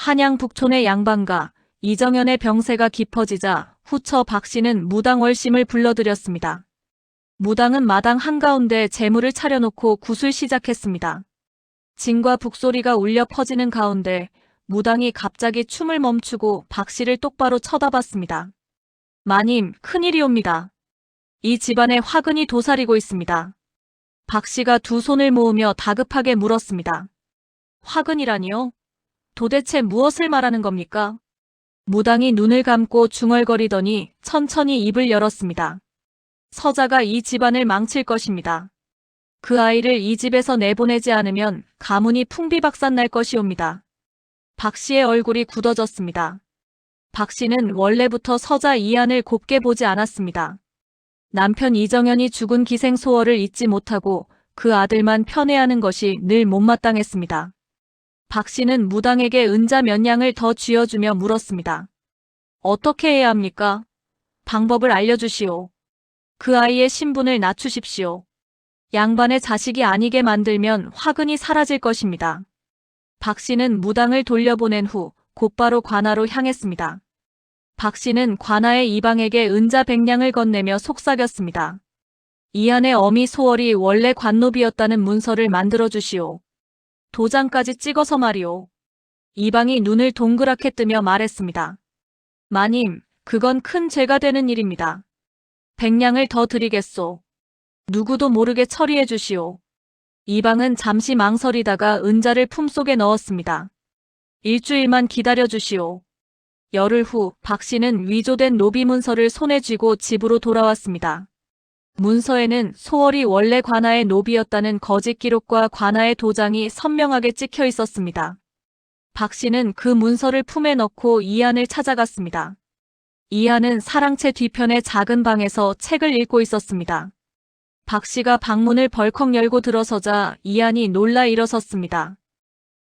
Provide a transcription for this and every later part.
한양 북촌의 양반가 이정현의 병세가 깊어지자 후처 박씨는 무당 월심을 불러들였습니다. 무당은 마당 한가운데 재물을 차려놓고 굿을 시작했습니다. 진과 북소리가 울려 퍼지는 가운데 무당이 갑자기 춤을 멈추고 박씨를 똑바로 쳐다봤습니다. 마님, 큰일이옵니다. 이 집안에 화근이 도사리고 있습니다. 박씨가 두 손을 모으며 다급하게 물었습니다. 화근이라니요? 도대체 무엇을 말하는 겁니까? 무당이 눈을 감고 중얼거리더니 천천히 입을 열었습니다. 서자가 이 집안을 망칠 것입니다. 그 아이를 이 집에서 내보내지 않으면 가문이 풍비박산 날 것이옵니다. 박씨의 얼굴이 굳어졌습니다. 박씨는 원래부터 서자 이안을 곱게 보지 않았습니다. 남편 이정현이 죽은 기생소월을 잊지 못하고 그 아들만 편애하는 것이 늘 못마땅했습니다. 박씨는 무당에게 은자 몇 냥을 더 쥐어주며 물었습니다. 어떻게 해야 합니까? 방법을 알려주시오. 그 아이의 신분을 낮추십시오. 양반의 자식이 아니게 만들면 화근이 사라질 것입니다. 박씨는 무당을 돌려보낸 후 곧바로 관아로 향했습니다. 박씨는 관아의 이방에게 은자 100냥을 건네며 속삭였습니다. 이 안에 어미 소월이 원래 관노비였다는 문서를 만들어주시오. 도장까지 찍어서 말이오. 이방이 눈을 동그랗게 뜨며 말했습니다. 마님, 그건 큰 죄가 되는 일입니다. 100냥을 더 드리겠소. 누구도 모르게 처리해 주시오. 이방은 잠시 망설이다가 은자를 품속에 넣었습니다. 일주일만 기다려 주시오. 열흘 후 박씨는 위조된 노비 문서를 손에 쥐고 집으로 돌아왔습니다. 문서에는 소월이 원래 관아의 노비였다는 거짓 기록과 관아의 도장이 선명하게 찍혀 있었습니다. 박씨는 그 문서를 품에 넣고 이안을 찾아갔습니다. 이안은 사랑채 뒤편의 작은 방에서 책을 읽고 있었습니다. 박씨가 방문을 벌컥 열고 들어서자 이안이 놀라 일어섰습니다.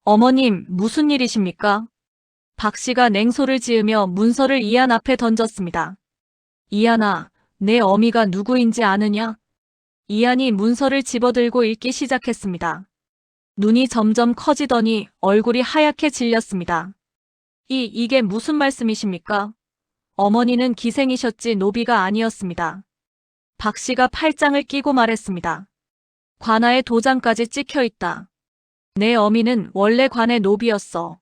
어머님, 무슨 일이십니까? 박씨가 냉소를 지으며 문서를 이안 앞에 던졌습니다. 이안아, 내 어미가 누구인지 아느냐? 이안이 문서를 집어들고 읽기 시작했습니다. 눈이 점점 커지더니 얼굴이 하얗게 질렸습니다. 이게 무슨 말씀이십니까? 어머니는 기생이셨지 노비가 아니었습니다. 박씨가 팔짱을 끼고 말했습니다. 관아의 도장까지 찍혀 있다. 내 어미는 원래 관의 노비였어.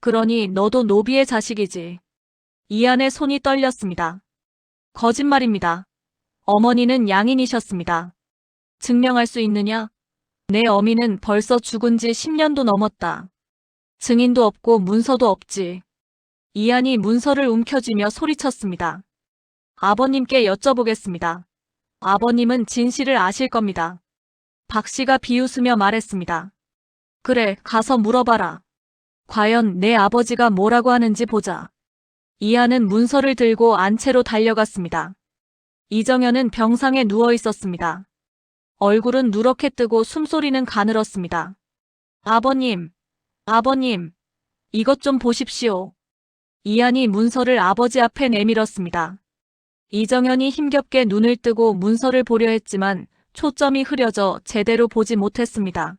그러니 너도 노비의 자식이지. 이안의 손이 떨렸습니다. 거짓말입니다. 어머니는 양인이셨습니다. 증명할 수 있느냐? 내 어미는 벌써 죽은 지 10년도 넘었다. 증인도 없고 문서도 없지. 이안이 문서를 움켜쥐며 소리쳤습니다. 아버님께 여쭤보겠습니다. 아버님은 진실을 아실 겁니다. 박씨가 비웃으며 말했습니다. 그래, 가서 물어봐라. 과연 내 아버지가 뭐라고 하는지 보자. 이안은 문서를 들고 안채로 달려갔습니다. 이정현은 병상에 누워 있었습니다. 얼굴은 누렇게 뜨고 숨소리는 가늘었습니다. 아버님, 아버님, 이것 좀 보십시오. 이안이 문서를 아버지 앞에 내밀었습니다. 이정현이 힘겹게 눈을 뜨고 문서를 보려 했지만 초점이 흐려져 제대로 보지 못했습니다.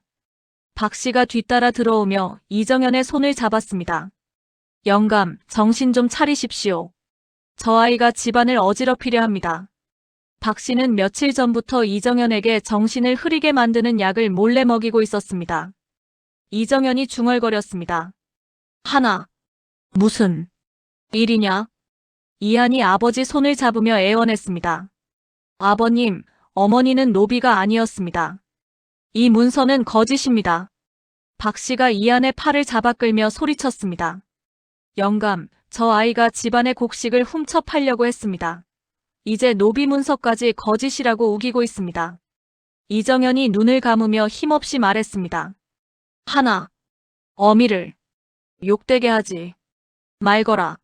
박씨가 뒤따라 들어오며 이정현의 손을 잡았습니다. 영감, 정신 좀 차리십시오. 저 아이가 집안을 어지럽히려 합니다. 박씨는 며칠 전부터 이정현에게 정신을 흐리게 만드는 약을 몰래 먹이고 있었습니다. 이정현이 중얼거렸습니다. 하나, 무슨 일이냐? 이안이 아버지 손을 잡으며 애원했습니다. 아버님, 어머니는 노비가 아니었습니다. 이 문서는 거짓입니다. 박씨가 이안의 팔을 잡아 끌며 소리쳤습니다. 영감, 저 아이가 집안의 곡식을 훔쳐 팔려고 했습니다. 이제 노비 문서까지 거짓이라고 우기고 있습니다. 이정현이 눈을 감으며 힘없이 말했습니다. 하나, 어미를 욕되게 하지 말거라.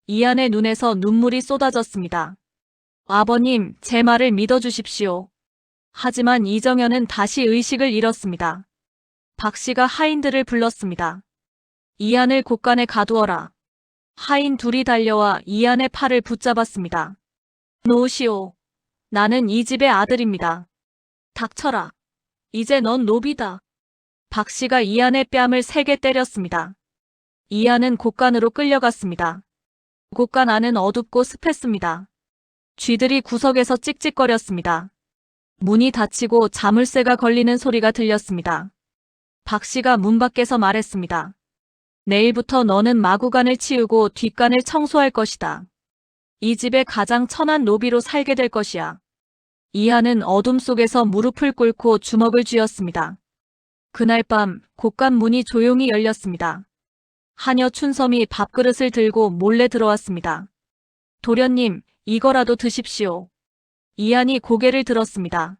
이안의 눈에서 눈물이 쏟아졌습니다. 아버님, 제 말을 믿어주십시오. 하지만 이정현은 다시 의식을 잃었습니다. 박씨가 하인들을 불렀습니다. 이안을 곳간에 가두어라. 하인 둘이 달려와 이안의 팔을 붙잡았습니다. 놓으시오. 나는 이 집의 아들입니다. 닥쳐라. 이제 넌 노비다. 박씨가 이안의 뺨을 세게 때렸습니다. 이하는 곳간으로 끌려갔습니다. 곳간 안은 어둡고 습했습니다. 쥐들이 구석에서 찍찍거렸습니다. 문이 닫히고 자물쇠가 걸리는 소리가 들렸습니다. 박 씨가 문 밖에서 말했습니다. 내일부터 너는 마구간을 치우고 뒷간을 청소할 것이다. 이 집의 가장 천한 노비로 살게 될 것이야. 이하는 어둠 속에서 무릎을 꿇고 주먹을 쥐었습니다. 그날 밤 곳간 문이 조용히 열렸습니다. 하녀 춘섬이 밥그릇을 들고 몰래 들어왔습니다. 도련님, 이거라도 드십시오. 이한이 고개를 들었습니다.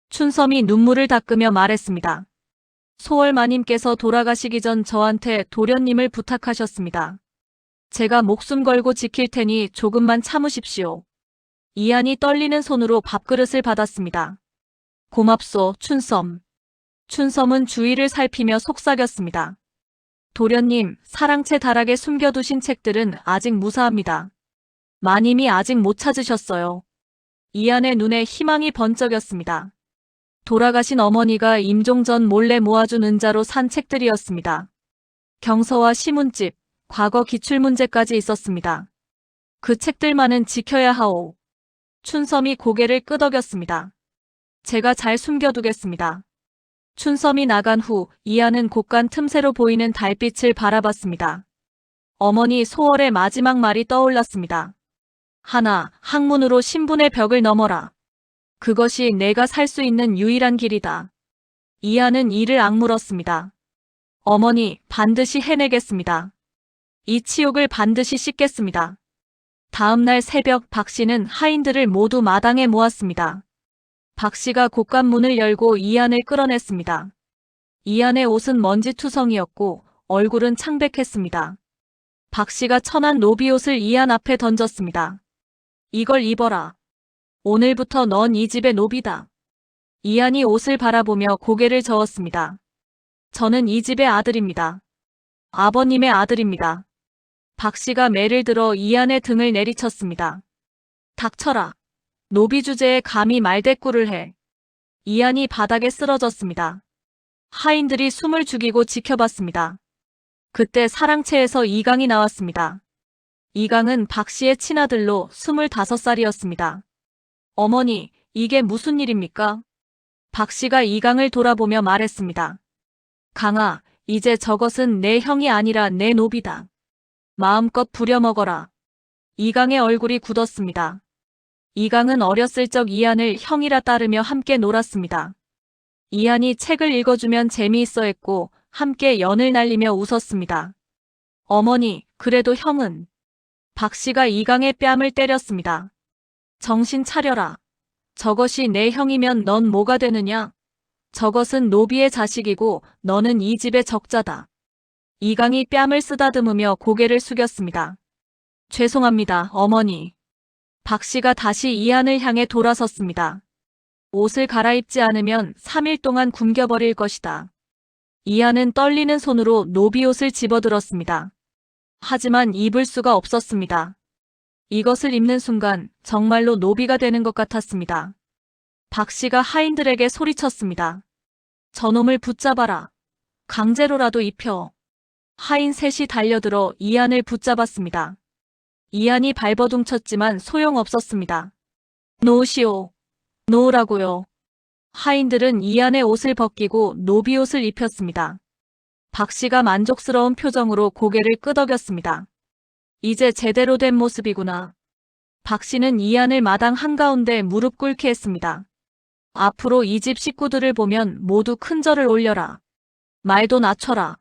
춘섬이 눈물을 닦으며 말했습니다. 소월마님께서 돌아가시기 전 저한테 도련님을 부탁하셨습니다. 제가 목숨 걸고 지킬 테니 조금만 참으십시오. 이한이 떨리는 손으로 밥그릇을 받았습니다. 고맙소, 춘섬. 춘섬은 주위를 살피며 속삭였습니다. 도련님, 사랑채 다락에 숨겨두신 책들은 아직 무사합니다. 마님이 아직 못 찾으셨어요. 이한의 눈에 희망이 번쩍였습니다. 돌아가신 어머니가 임종 전 몰래 모아준 은자로 산 책들이었습니다. 경서와 시문집, 과거 기출문제까지 있었습니다. 그 책들만은 지켜야 하오. 춘섬이 고개를 끄덕였습니다. 제가 잘 숨겨두겠습니다. 춘섬이 나간 후 이하는 곳간 틈새로 보이는 달빛을 바라봤습니다. 어머니 소월의 마지막 말이 떠올랐습니다. 하나, 학문으로 신분의 벽을 넘어라. 그것이 내가 살 수 있는 유일한 길이다. 이하는 이를 악물었습니다. 어머니, 반드시 해내겠습니다. 이 치욕을 반드시 씻겠습니다. 다음 날 새벽 박 씨는 하인들을 모두 마당에 모았습니다. 박 씨가 곳간 문을 열고 이한을 끌어냈습니다. 이한의 옷은 먼지투성이었고 얼굴은 창백했습니다. 박 씨가 천한 노비옷을 이한 앞에 던졌습니다. 이걸 입어라. 오늘부터 넌 이 집의 노비다. 이한이 옷을 바라보며 고개를 저었습니다. 저는 이 집의 아들입니다. 아버님의 아들입니다. 박 씨가 매를 들어 이한의 등을 내리쳤습니다. 닥쳐라. 노비 주제에 감히 말대꾸를 해. 이한이 바닥에 쓰러졌습니다. 하인들이 숨을 죽이고 지켜봤습니다. 그때 사랑채에서 이강이 나왔습니다. 이강은 박 씨의 친아들로 25살이었습니다. 어머니, 이게 무슨 일입니까? 박 씨가 이강을 돌아보며 말했습니다. 강아, 이제 저것은 내 형이 아니라 내 노비다. 마음껏 부려먹어라. 이강의 얼굴이 굳었습니다. 이강은 어렸을 적 이한을 형이라 따르며 함께 놀았습니다. 이한이 책을 읽어주면 재미있어 했고 함께 연을 날리며 웃었습니다. 어머니, 그래도 형은. 박 씨가 이강의 뺨을 때렸습니다. 정신 차려라. 저것이 내 형이면 넌 뭐가 되느냐? 저것은 노비의 자식이고 너는 이 집의 적자다. 이강이 뺨을 쓰다듬으며 고개를 숙였습니다. 죄송합니다, 어머니. 박 씨가 다시 이한을 향해 돌아섰습니다. 옷을 갈아입지 않으면 3일 동안 굶겨버릴 것이다. 이한은 떨리는 손으로 노비옷을 집어들었습니다. 하지만 입을 수가 없었습니다. 이것을 입는 순간 정말로 노비가 되는 것 같았습니다. 박 씨가 하인들에게 소리쳤습니다. 저놈을 붙잡아라. 강제로라도 입혀. 하인 셋이 달려들어 이한을 붙잡았습니다. 이한이 발버둥쳤지만 소용없었습니다. 놓으시오. 놓으라고요. 하인들은 이한의 옷을 벗기고 노비옷을 입혔습니다. 박 씨가 만족스러운 표정으로 고개를 끄덕였습니다. 이제 제대로 된 모습이구나. 박 씨는 이한을 마당 한가운데 무릎 꿇게 했습니다. 앞으로 이 집 식구들을 보면 모두 큰 절을 올려라. 말도 낮춰라.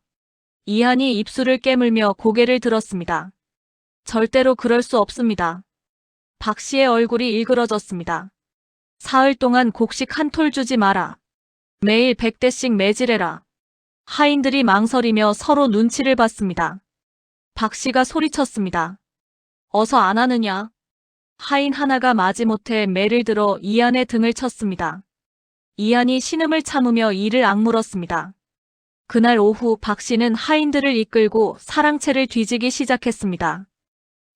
이한이 입술을 깨물며 고개를 들었습니다. 절대로 그럴 수 없습니다. 박 씨의 얼굴이 일그러졌습니다. 사흘 동안 곡식 한 톨 주지 마라. 매일 100대씩 매질해라. 하인들이 망설이며 서로 눈치를 봤습니다. 박 씨가 소리쳤습니다. 어서 안 하느냐? 하인 하나가 마지못해 매를 들어 이한의 등을 쳤습니다. 이한이 신음을 참으며 이를 악물었습니다. 그날 오후 박 씨는 하인들을 이끌고 사랑채를 뒤지기 시작했습니다.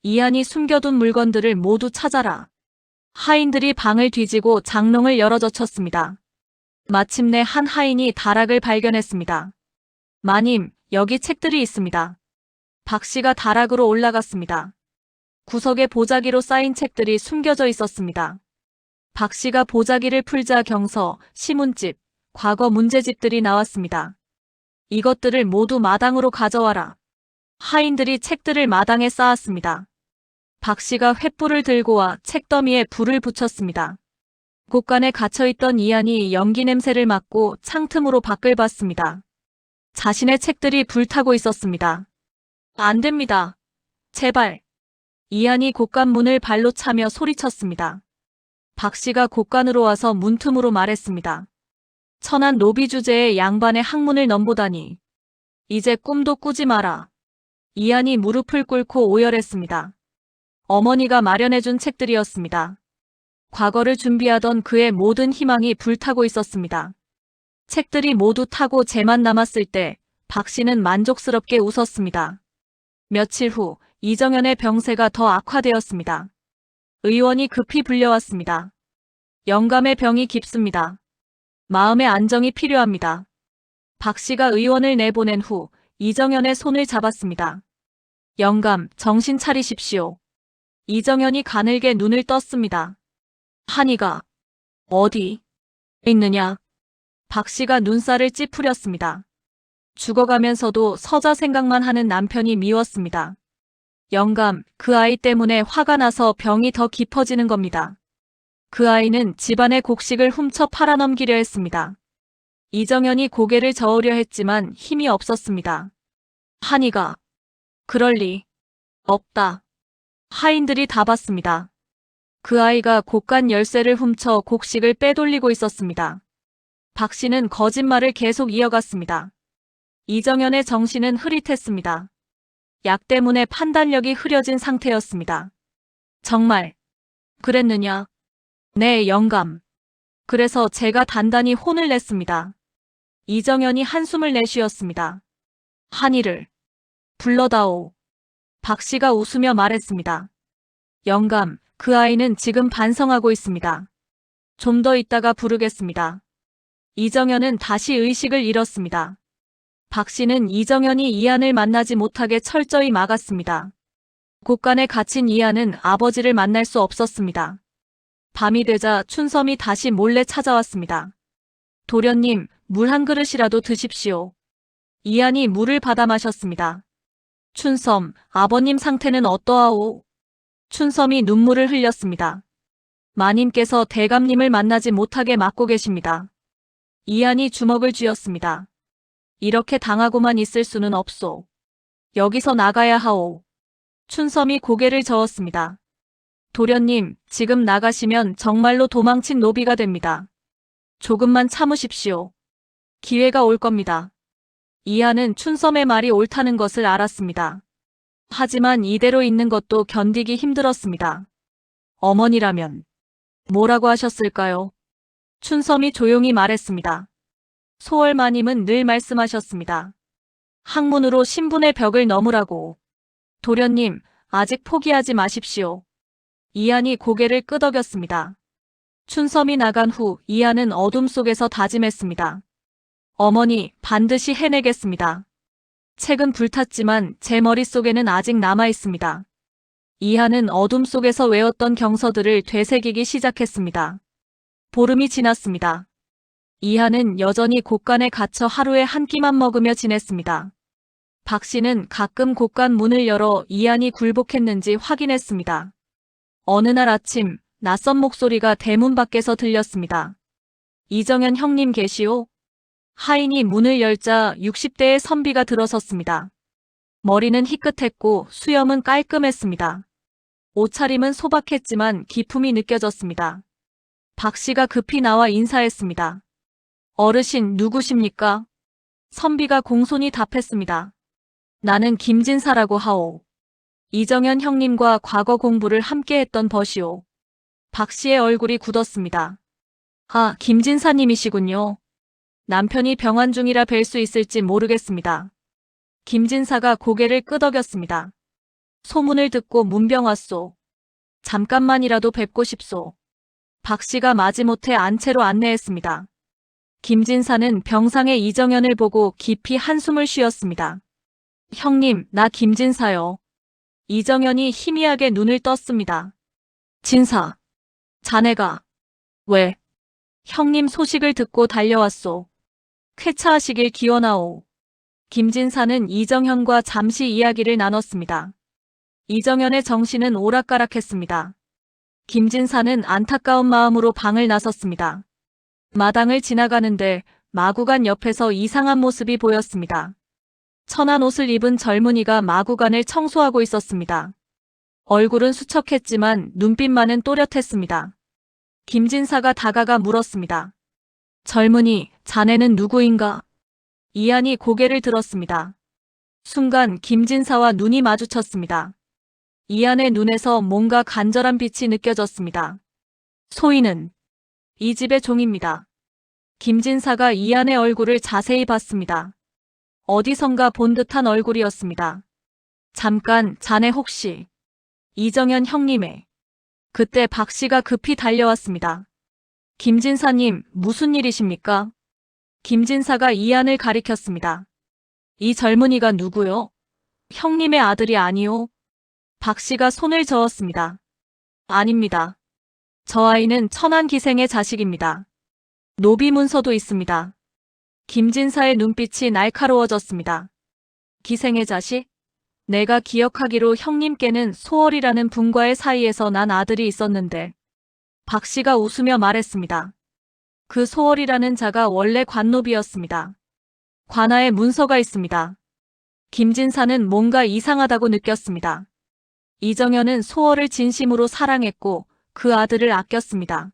이한이 숨겨둔 물건들을 모두 찾아라. 하인들이 방을 뒤지고 장롱을 열어젖혔습니다. 마침내 한 하인이 다락을 발견했습니다. 마님, 여기 책들이 있습니다. 박 씨가 다락으로 올라갔습니다. 구석에 보자기로 쌓인 책들이 숨겨져 있었습니다. 박 씨가 보자기를 풀자 경서, 시문집, 과거 문제집들이 나왔습니다. 이것들을 모두 마당으로 가져와라. 하인들이 책들을 마당에 쌓았습니다. 박 씨가 횃불을 들고 와 책더미에 불을 붙였습니다. 곳간에 갇혀있던 이한이 연기 냄새를 맡고 창틈으로 밖을 봤습니다. 자신의 책들이 불타고 있었습니다. 안 됩니다. 제발. 이한이 곳간 문을 발로 차며 소리쳤습니다. 박 씨가 곳간으로 와서 문틈으로 말했습니다. 천한 노비 주제에 양반의 학문을 넘보다니. 이제 꿈도 꾸지 마라. 이한이 무릎을 꿇고 오열했습니다. 어머니가 마련해준 책들이었습니다. 과거를 준비하던 그의 모든 희망이 불타고 있었습니다. 책들이 모두 타고 재만 남았을 때 박 씨는 만족스럽게 웃었습니다. 며칠 후 이정현의 병세가 더 악화되었습니다. 의원이 급히 불려왔습니다. 영감의 병이 깊습니다. 마음의 안정이 필요합니다. 박 씨가 의원을 내보낸 후 이정현의 손을 잡았습니다. 영감, 정신 차리십시오. 이정현이 가늘게 눈을 떴습니다. 한이가 어디 있느냐? 박 씨가 눈살을 찌푸렸습니다. 죽어가면서도 서자 생각만 하는 남편이 미웠습니다. 영감, 그 아이 때문에 화가 나서 병이 더 깊어지는 겁니다. 그 아이는 집안의 곡식을 훔쳐 팔아넘기려 했습니다. 이정현이 고개를 저으려 했지만 힘이 없었습니다. 한이가 그럴 리 없다. 하인들이 다 봤습니다. 그 아이가 곳간 열쇠를 훔쳐 곡식을 빼돌리고 있었습니다. 박 씨는 거짓말을 계속 이어갔습니다. 이정현의 정신은 흐릿했습니다. 약 때문에 판단력이 흐려진 상태였습니다. 정말 그랬느냐? 네, 영감. 그래서 제가 단단히 혼을 냈습니다. 이정현이 한숨을 내쉬었습니다. 한이를 불러다오. 박 씨가 웃으며 말했습니다. 영감, 그 아이는 지금 반성하고 있습니다. 좀 더 있다가 부르겠습니다. 이정현은 다시 의식을 잃었습니다. 박 씨는 이정현이 이한을 만나지 못하게 철저히 막았습니다. 곳간에 갇힌 이한은 아버지를 만날 수 없었습니다. 밤이 되자 춘섬이 다시 몰래 찾아왔습니다. 도련님, 물 한 그릇이라도 드십시오. 이한이 물을 받아 마셨습니다. 춘섬, 아버님 상태는 어떠하오? 춘섬이 눈물을 흘렸습니다. 마님께서 대감님을 만나지 못하게 막고 계십니다. 이한이 주먹을 쥐었습니다. 이렇게 당하고만 있을 수는 없소. 여기서 나가야 하오. 춘섬이 고개를 저었습니다. 도련님, 지금 나가시면 정말로 도망친 노비가 됩니다. 조금만 참으십시오. 기회가 올 겁니다. 이한은 춘섬의 말이 옳다는 것을 알았습니다. 하지만 이대로 있는 것도 견디기 힘들었습니다. 어머니라면 뭐라고 하셨을까요? 춘섬이 조용히 말했습니다. 소월마님은 늘 말씀하셨습니다. 학문으로 신분의 벽을 넘으라고. 도련님, 아직 포기하지 마십시오. 이한이 고개를 끄덕였습니다. 춘섬이 나간 후 이한은 어둠 속에서 다짐했습니다. 어머니, 반드시 해내겠습니다. 책은 불탔지만 제 머릿속에는 아직 남아있습니다. 이한은 어둠 속에서 외웠던 경서들을 되새기기 시작했습니다. 보름이 지났습니다. 이한은 여전히 곳간에 갇혀 하루에 한 끼만 먹으며 지냈습니다. 박 씨는 가끔 곳간 문을 열어 이한이 굴복했는지 확인했습니다. 어느 날 아침 낯선 목소리가 대문 밖에서 들렸습니다. 이정현 형님 계시오? 하인이 문을 열자 60대의 선비가 들어섰습니다. 머리는 희끗했고 수염은 깔끔했습니다. 옷차림은 소박했지만 기품이 느껴졌습니다. 박 씨가 급히 나와 인사했습니다. 어르신 누구십니까? 선비가 공손히 답했습니다. 나는 김진사라고 하오. 이정현 형님과 과거 공부를 함께 했던 벗이오. 박 씨의 얼굴이 굳었습니다. 아, 김진사님이시군요. 남편이 병환 중이라 뵐 수 있을지 모르겠습니다. 김진사가 고개를 끄덕였습니다. 소문을 듣고 문병 왔소. 잠깐만이라도 뵙고 싶소. 박 씨가 마지못해 안채로 안내했습니다. 김진사는 병상의 이정현을 보고 깊이 한숨을 쉬었습니다. 형님, 나 김진사요. 이정현이 희미하게 눈을 떴습니다. 진사, 자네가 왜? 형님 소식을 듣고 달려왔소. 쾌차하시길 기원하오. 김진사는 이정현과 잠시 이야기를 나눴습니다. 이정현의 정신은 오락가락했습니다. 김진사는 안타까운 마음으로 방을 나섰습니다. 마당을 지나가는데 마구간 옆에서 이상한 모습이 보였습니다. 천한 옷을 입은 젊은이가 마구간을 청소하고 있었습니다. 얼굴은 수척했지만 눈빛만은 또렷했습니다. 김진사가 다가가 물었습니다. 젊은이, 자네는 누구인가? 이안이 고개를 들었습니다. 순간 김진사와 눈이 마주쳤습니다. 이안의 눈에서 뭔가 간절한 빛이 느껴졌습니다. 소인은 이 집의 종입니다. 김진사가 이안의 얼굴을 자세히 봤습니다. 어디선가 본 듯한 얼굴이었습니다. 잠깐, 자네 혹시 이정현 형님의. 그때 박 씨가 급히 달려왔습니다. 김진사님, 무슨 일이십니까? 김진사가 이안을 가리켰습니다. 이 젊은이가 누구요? 형님의 아들이 아니오? 박 씨가 손을 저었습니다. 아닙니다. 저 아이는 천안기생의 자식입니다. 노비 문서도 있습니다. 김진사의 눈빛이 날카로워졌습니다. 기생의 자식? 내가 기억하기로 형님께는 소월이라는 분과의 사이에서 난 아들이 있었는데. 박 씨가 웃으며 말했습니다. 그 소월이라는 자가 원래 관노비였습니다. 관아에 문서가 있습니다. 김진사는 뭔가 이상하다고 느꼈습니다. 이정현은 소월을 진심으로 사랑했고 그 아들을 아꼈습니다.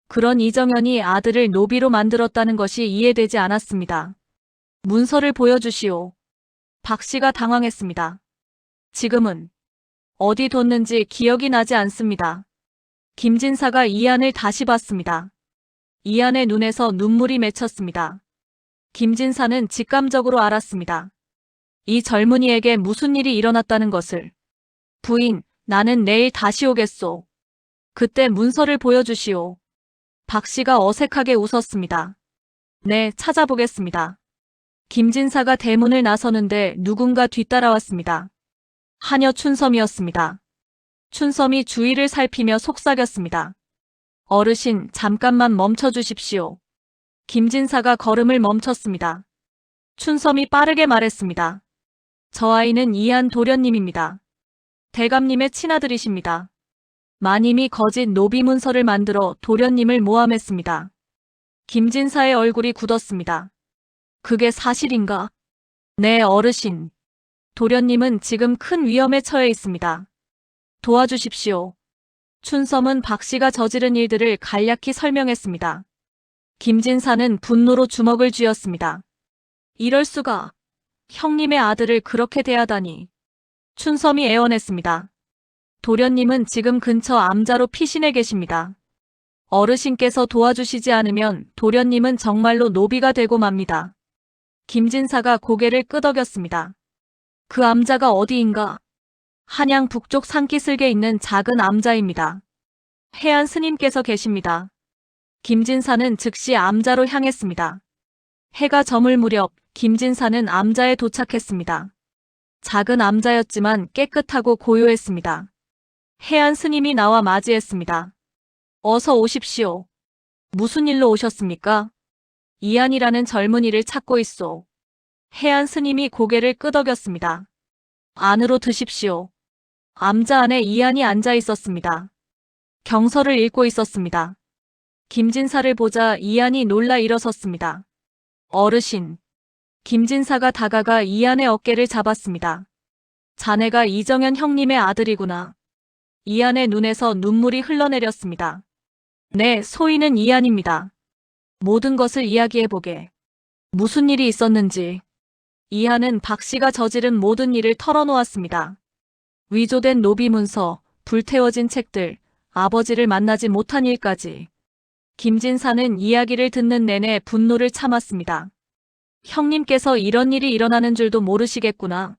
그런 이정현이 아들을 노비로 만들었다는 것이 이해되지 않았습니다. 문서를 보여주시오. 박 씨가 당황했습니다. 지금은 어디 뒀는지 기억이 나지 않습니다. 김진사가 이안을 다시 봤습니다. 이안의 눈에서 눈물이 맺혔습니다. 김진사는 직감적으로 알았습니다. 이 젊은이에게 무슨 일이 일어났다는 것을. 부인, 나는 내일 다시 오겠소. 그때 문서를 보여주시오. 박 씨가 어색하게 웃었습니다. 네, 찾아보겠습니다. 김진사가 대문을 나서는데 누군가 뒤따라왔습니다. 하녀 춘섬이었습니다. 춘섬이 주위를 살피며 속삭였습니다. 어르신, 잠깐만 멈춰주십시오. 김진사가 걸음을 멈췄습니다. 춘섬이 빠르게 말했습니다. 저 아이는 이안 도련님입니다. 대감님의 친아들이십니다. 마님이 거짓 노비 문서를 만들어 도련님을 모함했습니다. 김진사의 얼굴이 굳었습니다. 그게 사실인가? 네, 어르신. 도련님은 지금 큰 위험에 처해 있습니다. 도와주십시오. 춘섬은 박 씨가 저지른 일들을 간략히 설명했습니다. 김진사는 분노로 주먹을 쥐었습니다. 이럴 수가. 형님의 아들을 그렇게 대하다니. 춘섬이 애원했습니다. 도련님은 지금 근처 암자로 피신해 계십니다. 어르신께서 도와주시지 않으면 도련님은 정말로 노비가 되고 맙니다. 김진사가 고개를 끄덕였습니다. 그 암자가 어디인가? 한양 북쪽 산기슭에 있는 작은 암자입니다. 해안 스님께서 계십니다. 김진사는 즉시 암자로 향했습니다. 해가 저물 무렵 김진사는 암자에 도착했습니다. 작은 암자였지만 깨끗하고 고요했습니다. 해안 스님이 나와 맞이했습니다. 어서 오십시오. 무슨 일로 오셨습니까? 이안이라는 젊은이를 찾고 있소. 해안 스님이 고개를 끄덕였습니다. 안으로 드십시오. 암자 안에 이안이 앉아 있었습니다. 경서를 읽고 있었습니다. 김진사를 보자 이안이 놀라 일어섰습니다. 어르신. 김진사가 다가가 이안의 어깨를 잡았습니다. 자네가 이정현 형님의 아들이구나. 이안의 눈에서 눈물이 흘러내렸습니다. 네, 소인은 이안입니다. 모든 것을 이야기해보게. 무슨 일이 있었는지. 이안은 박 씨가 저지른 모든 일을 털어놓았습니다. 위조된 노비 문서, 불태워진 책들, 아버지를 만나지 못한 일까지. 김진사는 이야기를 듣는 내내 분노를 참았습니다. 형님께서 이런 일이 일어나는 줄도 모르시겠구나.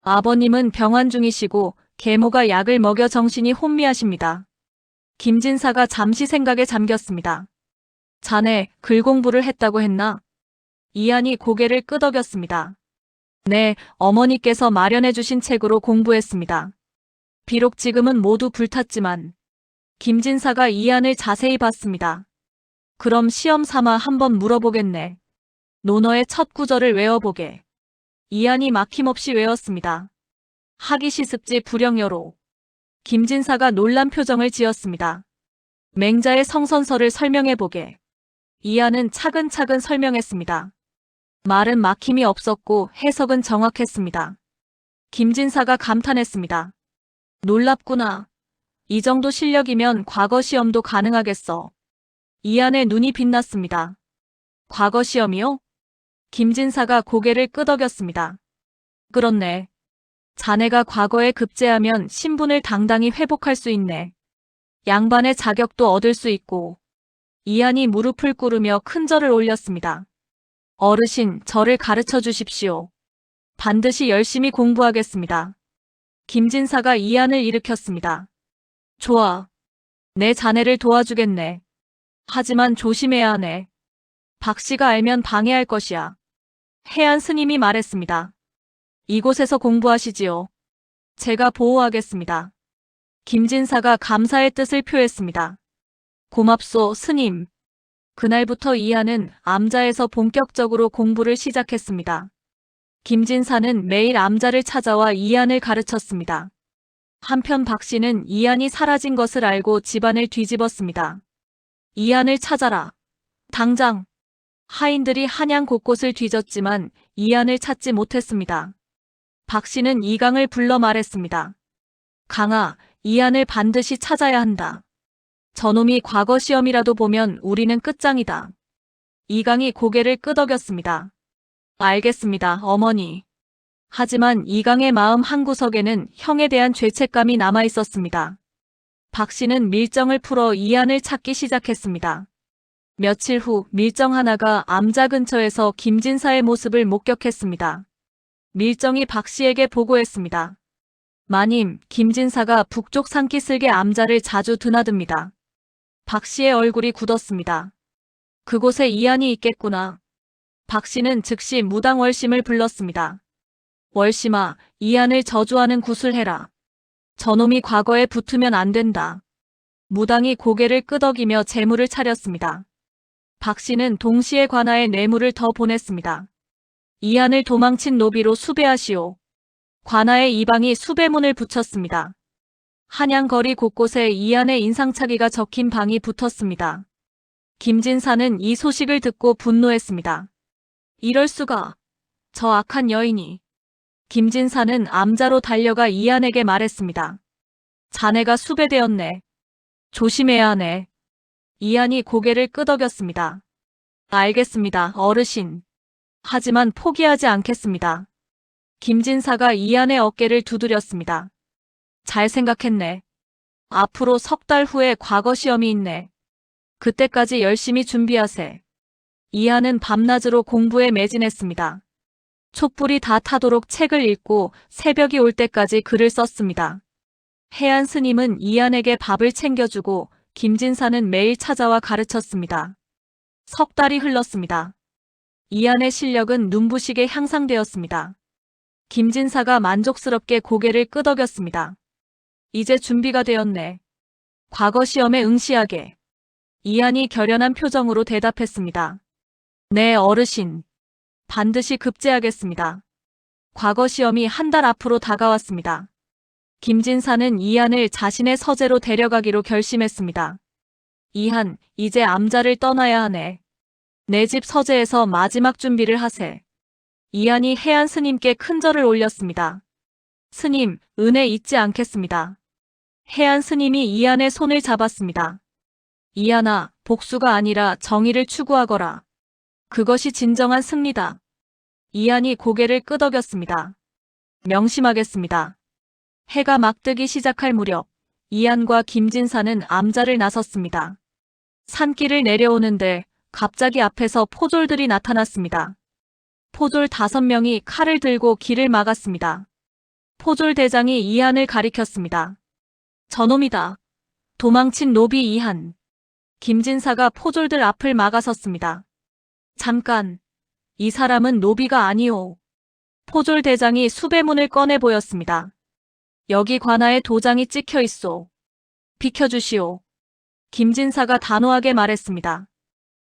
아버님은 병환 중이시고 계모가 약을 먹여 정신이 혼미하십니다. 김진사가 잠시 생각에 잠겼습니다. 자네 글 공부를 했다고 했나? 이한이 고개를 끄덕였습니다. 네, 어머니께서 마련해 주신 책으로 공부했습니다. 비록 지금은 모두 불탔지만 김진사가 이한을 자세히 봤습니다. 그럼 시험 삼아 한번 물어보겠네. 논어의 첫 구절을 외워보게. 이한이 막힘없이 외웠습니다. 하기시습지 불영여로. 김진사가 놀란 표정을 지었습니다. 맹자의 성선설을 설명해보게. 이한은 차근차근 설명했습니다. 말은 막힘이 없었고 해석은 정확했습니다. 김진사가 감탄했습니다. 놀랍구나. 이 정도 실력이면 과거 시험도 가능하겠어. 이한의 눈이 빛났습니다. 과거 시험이요? 김진사가 고개를 끄덕였습니다. 그렇네. 자네가 과거에 급제하면 신분을 당당히 회복할 수 있네. 양반의 자격도 얻을 수 있고. 이한이 무릎을 꿇으며 큰 절을 올렸습니다. 어르신, 저를 가르쳐 주십시오. 반드시 열심히 공부하겠습니다. 김진사가 이한을 일으켰습니다. 좋아. 내 자네를 도와주겠네. 하지만 조심해야 하네. 박씨가 알면 방해할 것이야. 해안 스님이 말했습니다. 이곳에서 공부하시지요. 제가 보호하겠습니다. 김진사가 감사의 뜻을 표했습니다. 고맙소, 스님. 그날부터 이한은 암자에서 본격적으로 공부를 시작했습니다. 김진사는 매일 암자를 찾아와 이한을 가르쳤습니다. 한편 박씨는 이한이 사라진 것을 알고 집안을 뒤집었습니다. 이한을 찾아라. 당장. 하인들이 한양 곳곳을 뒤졌지만 이한을 찾지 못했습니다. 박씨는 이강을 불러 말했습니다. 강아, 이한을 반드시 찾아야 한다. 저놈이 과거 시험이라도 보면 우리는 끝장이다. 이강이 고개를 끄덕였습니다. 알겠습니다, 어머니. 하지만 이강의 마음 한구석에는 형에 대한 죄책감이 남아 있었습니다. 박씨는 밀정을 풀어 이한을 찾기 시작했습니다. 며칠 후 밀정 하나가 암자 근처에서 김진사의 모습을 목격했습니다. 밀정이 박씨에게 보고했습니다. 마님, 김진사가 북쪽 산기슭의 암자를 자주 드나듭니다. 박씨의 얼굴이 굳었습니다. 그곳에 이한이 있겠구나. 박씨는 즉시 무당 월심을 불렀습니다. 월심아, 이한을 저주하는 굿을 해라. 저놈이 과거에 붙으면 안 된다. 무당이 고개를 끄덕이며 제물을 차렸습니다. 박씨는 동시에 관아에 뇌물을 더 보냈습니다. 이한을 도망친 노비로 수배하시오. 관아의 이방이 수배문을 붙였습니다. 한양 거리 곳곳에 이한의 인상착의가 적힌 방이 붙었습니다. 김진사는 이 소식을 듣고 분노했습니다. 이럴 수가. 저 악한 여인이. 김진사는 암자로 달려가 이한에게 말했습니다. 자네가 수배되었네. 조심해야 하네. 이한이 고개를 끄덕였습니다. 알겠습니다, 어르신. 하지만 포기하지 않겠습니다. 김진사가 이한의 어깨를 두드렸습니다. 잘 생각했네. 앞으로 석 달 후에 과거 시험이 있네. 그때까지 열심히 준비하세. 이한은 밤낮으로 공부에 매진했습니다. 촛불이 다 타도록 책을 읽고 새벽이 올 때까지 글을 썼습니다. 해안 스님은 이한에게 밥을 챙겨주고 김진사는 매일 찾아와 가르쳤습니다. 석 달이 흘렀습니다. 이한의 실력은 눈부시게 향상되었습니다. 김진사가 만족스럽게 고개를 끄덕였습니다. 이제 준비가 되었네. 과거 시험에 응시하게. 이한이 결연한 표정으로 대답했습니다. 네, 어르신. 반드시 급제하겠습니다. 과거 시험이 한 달 앞으로 다가왔습니다. 김진사는 이한을 자신의 서재로 데려가기로 결심했습니다. 이한, 이제 암자를 떠나야 하네. 내 집 서재에서 마지막 준비를 하세. 이한이 해안 스님께 큰 절을 올렸습니다. 스님, 은혜 잊지 않겠습니다. 해안 스님이 이한의 손을 잡았습니다. 이한아, 복수가 아니라 정의를 추구하거라. 그것이 진정한 승리다. 이한이 고개를 끄덕였습니다. 명심하겠습니다. 해가 막 뜨기 시작할 무렵 이한과 김진사는 암자를 나섰습니다. 산길을 내려오는데 갑자기 앞에서 포졸들이 나타났습니다. 포졸 5명이 칼을 들고 길을 막았습니다. 포졸 대장이 이한을 가리켰습니다. 저놈이다. 도망친 노비 이한. 김진사가 포졸들 앞을 막아섰습니다. 잠깐, 이 사람은 노비가 아니오. 포졸 대장이 수배문을 꺼내 보였습니다. 여기 관아에 도장이 찍혀 있소. 비켜주시오. 김진사가 단호하게 말했습니다.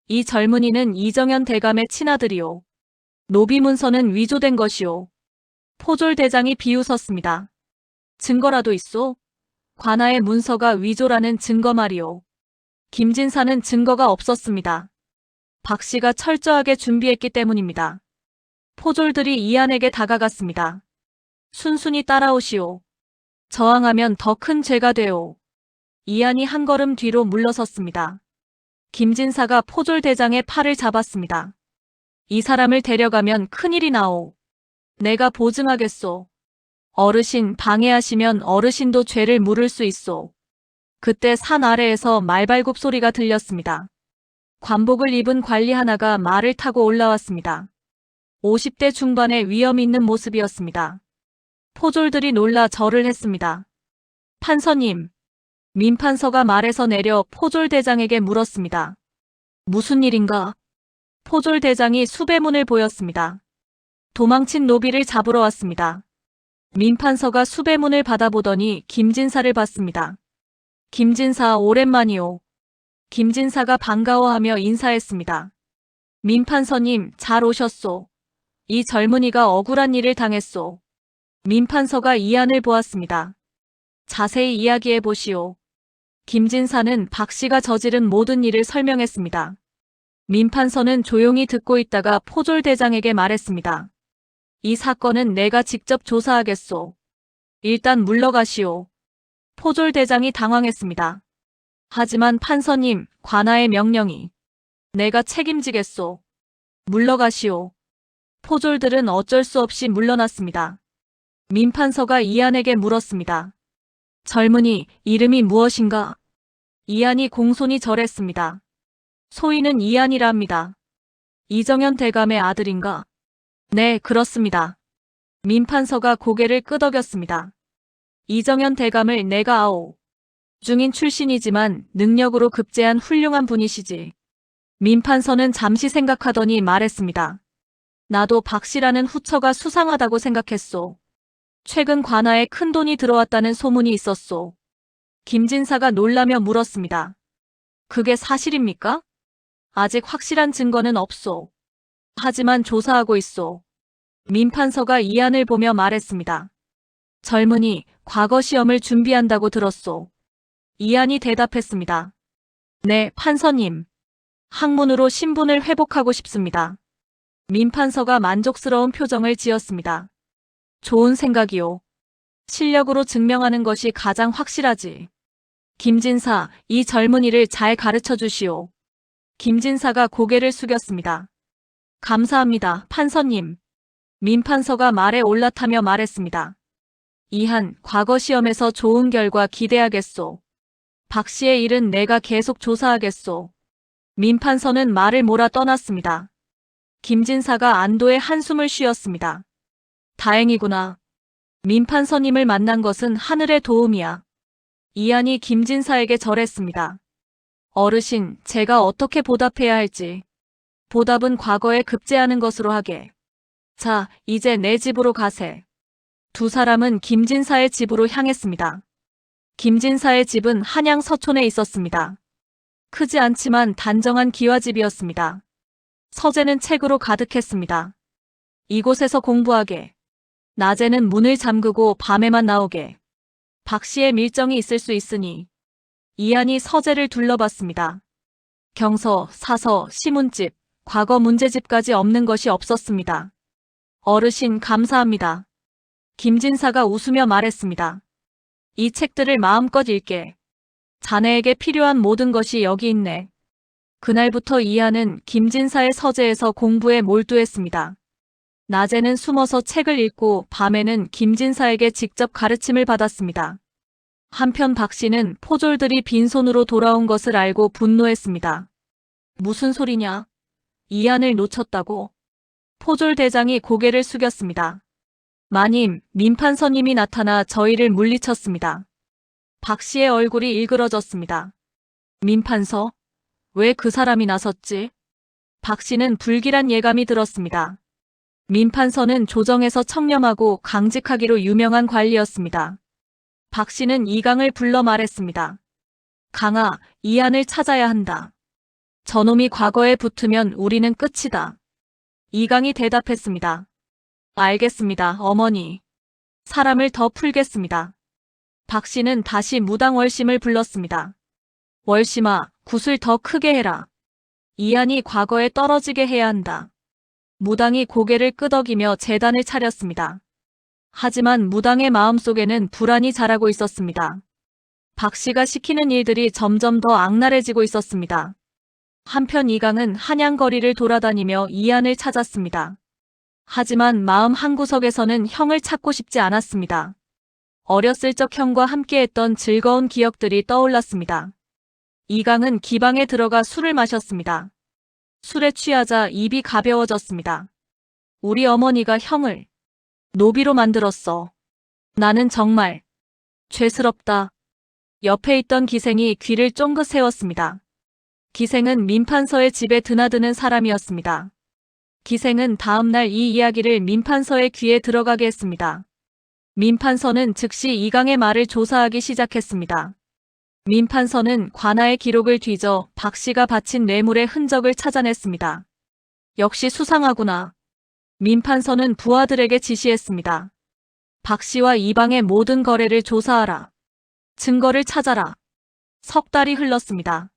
이 젊은이는 이정현 대감의 친아들이오. 노비 문서는 위조된 것이오. 포졸 대장이 비웃었습니다. 증거라도 있소? 관아의 문서가 위조라는 증거 말이오. 김진사는 증거가 없었습니다. 박 씨가 철저하게 준비했기 때문입니다. 포졸들이 이안에게 다가갔습니다. 순순히 따라오시오. 저항하면 더 큰 죄가 되오. 이안이 한 걸음 뒤로 물러섰습니다. 김진사가 포졸 대장의 팔을 잡았습니다. 이 사람을 데려가면 큰일이 나오. 내가 보증하겠소. 어르신 방해하시면 어르신도 죄를 물을 수 있소. 그때 산 아래에서 말발굽 소리가 들렸습니다. 관복을 입은 관리 하나가 말을 타고 올라왔습니다. 50대 중반의 위험 있는 모습이었습니다. 포졸들이 놀라 절을 했습니다. 판서님. 민판서가 말에서 내려 포졸 대장에게 물었습니다. 무슨 일인가? 포졸 대장이 수배문을 보였습니다. 도망친 노비를 잡으러 왔습니다. 민판서가 수배문을 받아보더니 김진사를 봤습니다. 김진사 오랜만이오. 김진사가 반가워하며 인사했습니다. 민판서님 잘 오셨소. 이 젊은이가 억울한 일을 당했소. 민판서가 이안을 보았습니다. 자세히 이야기해 보시오. 김진사는 박 씨가 저지른 모든 일을 설명했습니다. 민판서는 조용히 듣고 있다가 포졸 대장에게 말했습니다. 이 사건은 내가 직접 조사하겠소. 일단 물러가시오. 포졸 대장이 당황했습니다. 하지만 판서님, 관아의 명령이. 내가 책임지겠소. 물러가시오. 포졸들은 어쩔 수 없이 물러났습니다. 민판서가 이안에게 물었습니다. 젊은이, 이름이 무엇인가? 이안이 공손히 절했습니다. 소인은 이안이라 합니다. 이정현 대감의 아들인가? 네, 그렇습니다. 민판서가 고개를 끄덕였습니다. 이정현 대감을 내가 아오. 중인 출신이지만 능력으로 급제한 훌륭한 분이시지. 민판서는 잠시 생각하더니 말했습니다. 나도 박 씨라는 후처가 수상하다고 생각했소. 최근 관아에 큰돈이 들어왔다는 소문이 있었소. 김진사가 놀라며 물었습니다. 그게 사실입니까? 아직 확실한 증거는 없소. 하지만 조사하고 있소. 민판서가 이안을 보며 말했습니다. 젊은이, 과거 시험을 준비한다고 들었소. 이안이 대답했습니다. 네, 판서님. 학문으로 신분을 회복하고 싶습니다. 민판서가 만족스러운 표정을 지었습니다. 좋은 생각이오. 실력으로 증명하는 것이 가장 확실하지. 김진사, 이 젊은이를 잘 가르쳐 주시오. 김진사가 고개를 숙였습니다. 감사합니다, 판서님. 민판서가 말에 올라타며 말했습니다. 이한, 과거 시험에서 좋은 결과 기대하겠소. 박 씨의 일은 내가 계속 조사하겠소. 민판서는 말을 몰아 떠났습니다. 김진사가 안도의 한숨을 쉬었습니다. 다행이구나. 민판서님을 만난 것은 하늘의 도움이야. 이안이 김진사에게 절했습니다. 어르신, 제가 어떻게 보답해야 할지. 보답은 과거에 급제하는 것으로 하게. 자, 이제 내 집으로 가세. 두 사람은 김진사의 집으로 향했습니다. 김진사의 집은 한양 서촌에 있었습니다. 크지 않지만 단정한 기와집이었습니다. 서재는 책으로 가득했습니다. 이곳에서 공부하게. 낮에는 문을 잠그고 밤에만 나오게. 박 씨의 밀정이 있을 수 있으니. 이안이 서재를 둘러봤습니다. 경서, 사서, 시문집, 과거 문제집까지 없는 것이 없었습니다. 어르신 감사합니다. 김진사가 웃으며 말했습니다. 이 책들을 마음껏 읽게. 자네에게 필요한 모든 것이 여기 있네. 그날부터 이안은 김진사의 서재에서 공부에 몰두했습니다. 낮에는 숨어서 책을 읽고 밤에는 김진사에게 직접 가르침을 받았습니다. 한편 박 씨는 포졸들이 빈손으로 돌아온 것을 알고 분노했습니다. 무슨 소리냐? 이안을 놓쳤다고? 포졸 대장이 고개를 숙였습니다. 마님, 민판서님이 나타나 저희를 물리쳤습니다. 박 씨의 얼굴이 일그러졌습니다. 민판서? 왜 그 사람이 나섰지? 박 씨는 불길한 예감이 들었습니다. 민판서는 조정에서 청렴하고 강직하기로 유명한 관리였습니다. 박 씨는 이강을 불러 말했습니다. 강아, 이안을 찾아야 한다. 저놈이 과거에 붙으면 우리는 끝이다. 이강이 대답했습니다. 알겠습니다, 어머니. 사람을 더 풀겠습니다. 박 씨는 다시 무당 월심을 불렀습니다. 월심아, 굿을 더 크게 해라. 이안이 과거에 떨어지게 해야 한다. 무당이 고개를 끄덕이며 제단을 차렸습니다. 하지만 무당의 마음속에는 불안이 자라고 있었습니다. 박 씨가 시키는 일들이 점점 더 악랄해지고 있었습니다. 한편 이강은 한양거리를 돌아다니며 이안을 찾았습니다. 하지만 마음 한구석에서는 형을 찾고 싶지 않았습니다. 어렸을 적 형과 함께했던 즐거운 기억들이 떠올랐습니다. 이강은 기방에 들어가 술을 마셨습니다. 술에 취하자 입이 가벼워졌습니다. 우리 어머니가 형을 노비로 만들었어. 나는 정말 죄스럽다. 옆에 있던 기생이 귀를 쫑긋 세웠습니다. 기생은 민판서의 집에 드나드는 사람이었습니다. 기생은 다음날 이 이야기를 민판서의 귀에 들어가게 했습니다. 민판서는 즉시 이강의 말을 조사하기 시작했습니다. 민판서는 관아의 기록을 뒤져 박 씨가 바친 뇌물의 흔적을 찾아냈습니다. 역시 수상하구나. 민판서는 부하들에게 지시했습니다. 박 씨와 이방의 모든 거래를 조사하라. 증거를 찾아라. 석 달이 흘렀습니다.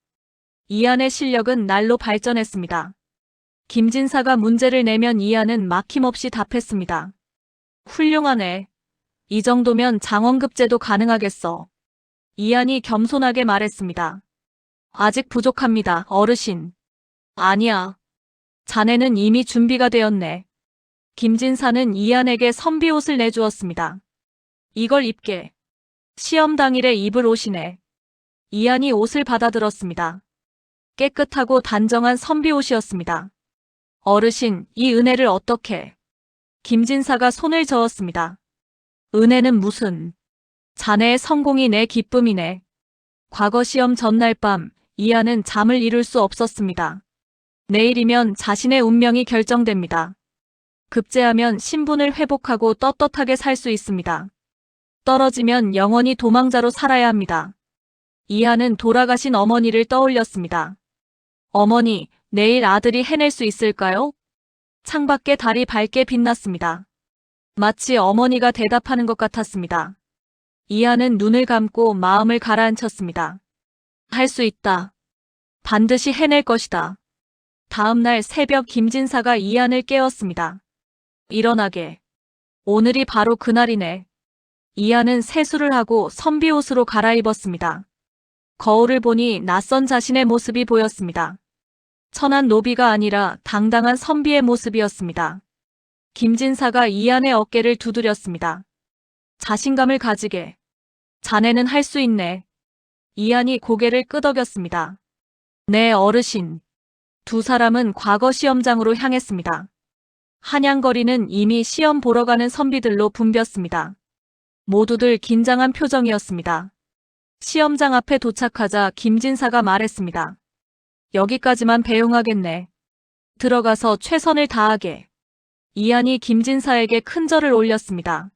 이안의 실력은 날로 발전했습니다. 김진사가 문제를 내면 이안은 막힘없이 답했습니다. 훌륭하네. 이 정도면 장원급제도 가능하겠어. 이안이 겸손하게 말했습니다. 아직 부족합니다, 어르신. 아니야. 자네는 이미 준비가 되었네. 김진사는 이안에게 선비옷을 내주었습니다. 이걸 입게. 시험 당일에 입을 옷이네. 이안이 옷을 받아들었습니다. 깨끗하고 단정한 선비옷이었습니다. 어르신, 이 은혜를 어떻게? 김진사가 손을 저었습니다. 은혜는 무슨? 자네의 성공이 내 기쁨이네. 과거 시험 전날 밤 이안은 잠을 이룰 수 없었습니다. 내일이면 자신의 운명이 결정됩니다. 급제하면 신분을 회복하고 떳떳하게 살 수 있습니다. 떨어지면 영원히 도망자로 살아야 합니다. 이안은 돌아가신 어머니를 떠올렸습니다. 어머니, 내일 아들이 해낼 수 있을까요? 창밖에 달이 밝게 빛났습니다. 마치 어머니가 대답하는 것 같았습니다. 이안은 눈을 감고 마음을 가라앉혔습니다. 할 수 있다. 반드시 해낼 것이다. 다음 날 새벽 김진사가 이안을 깨웠습니다. 일어나게. 오늘이 바로 그날이네. 이안은 세수를 하고 선비옷으로 갈아입었습니다. 거울을 보니 낯선 자신의 모습이 보였습니다. 천한 노비가 아니라 당당한 선비의 모습이었습니다. 김진사가 이안의 어깨를 두드렸습니다. 자신감을 가지게. 자네는 할 수 있네. 이안이 고개를 끄덕였습니다. 네, 어르신. 두 사람은 과거 시험장으로 향했습니다. 한양거리는 이미 시험 보러 가는 선비들로 붐볐습니다. 모두들 긴장한 표정이었습니다. 시험장 앞에 도착하자 김진사가 말했습니다. 여기까지만 배웅하겠네. 들어가서 최선을 다하게. 이안이 김진사에게 큰 절을 올렸습니다.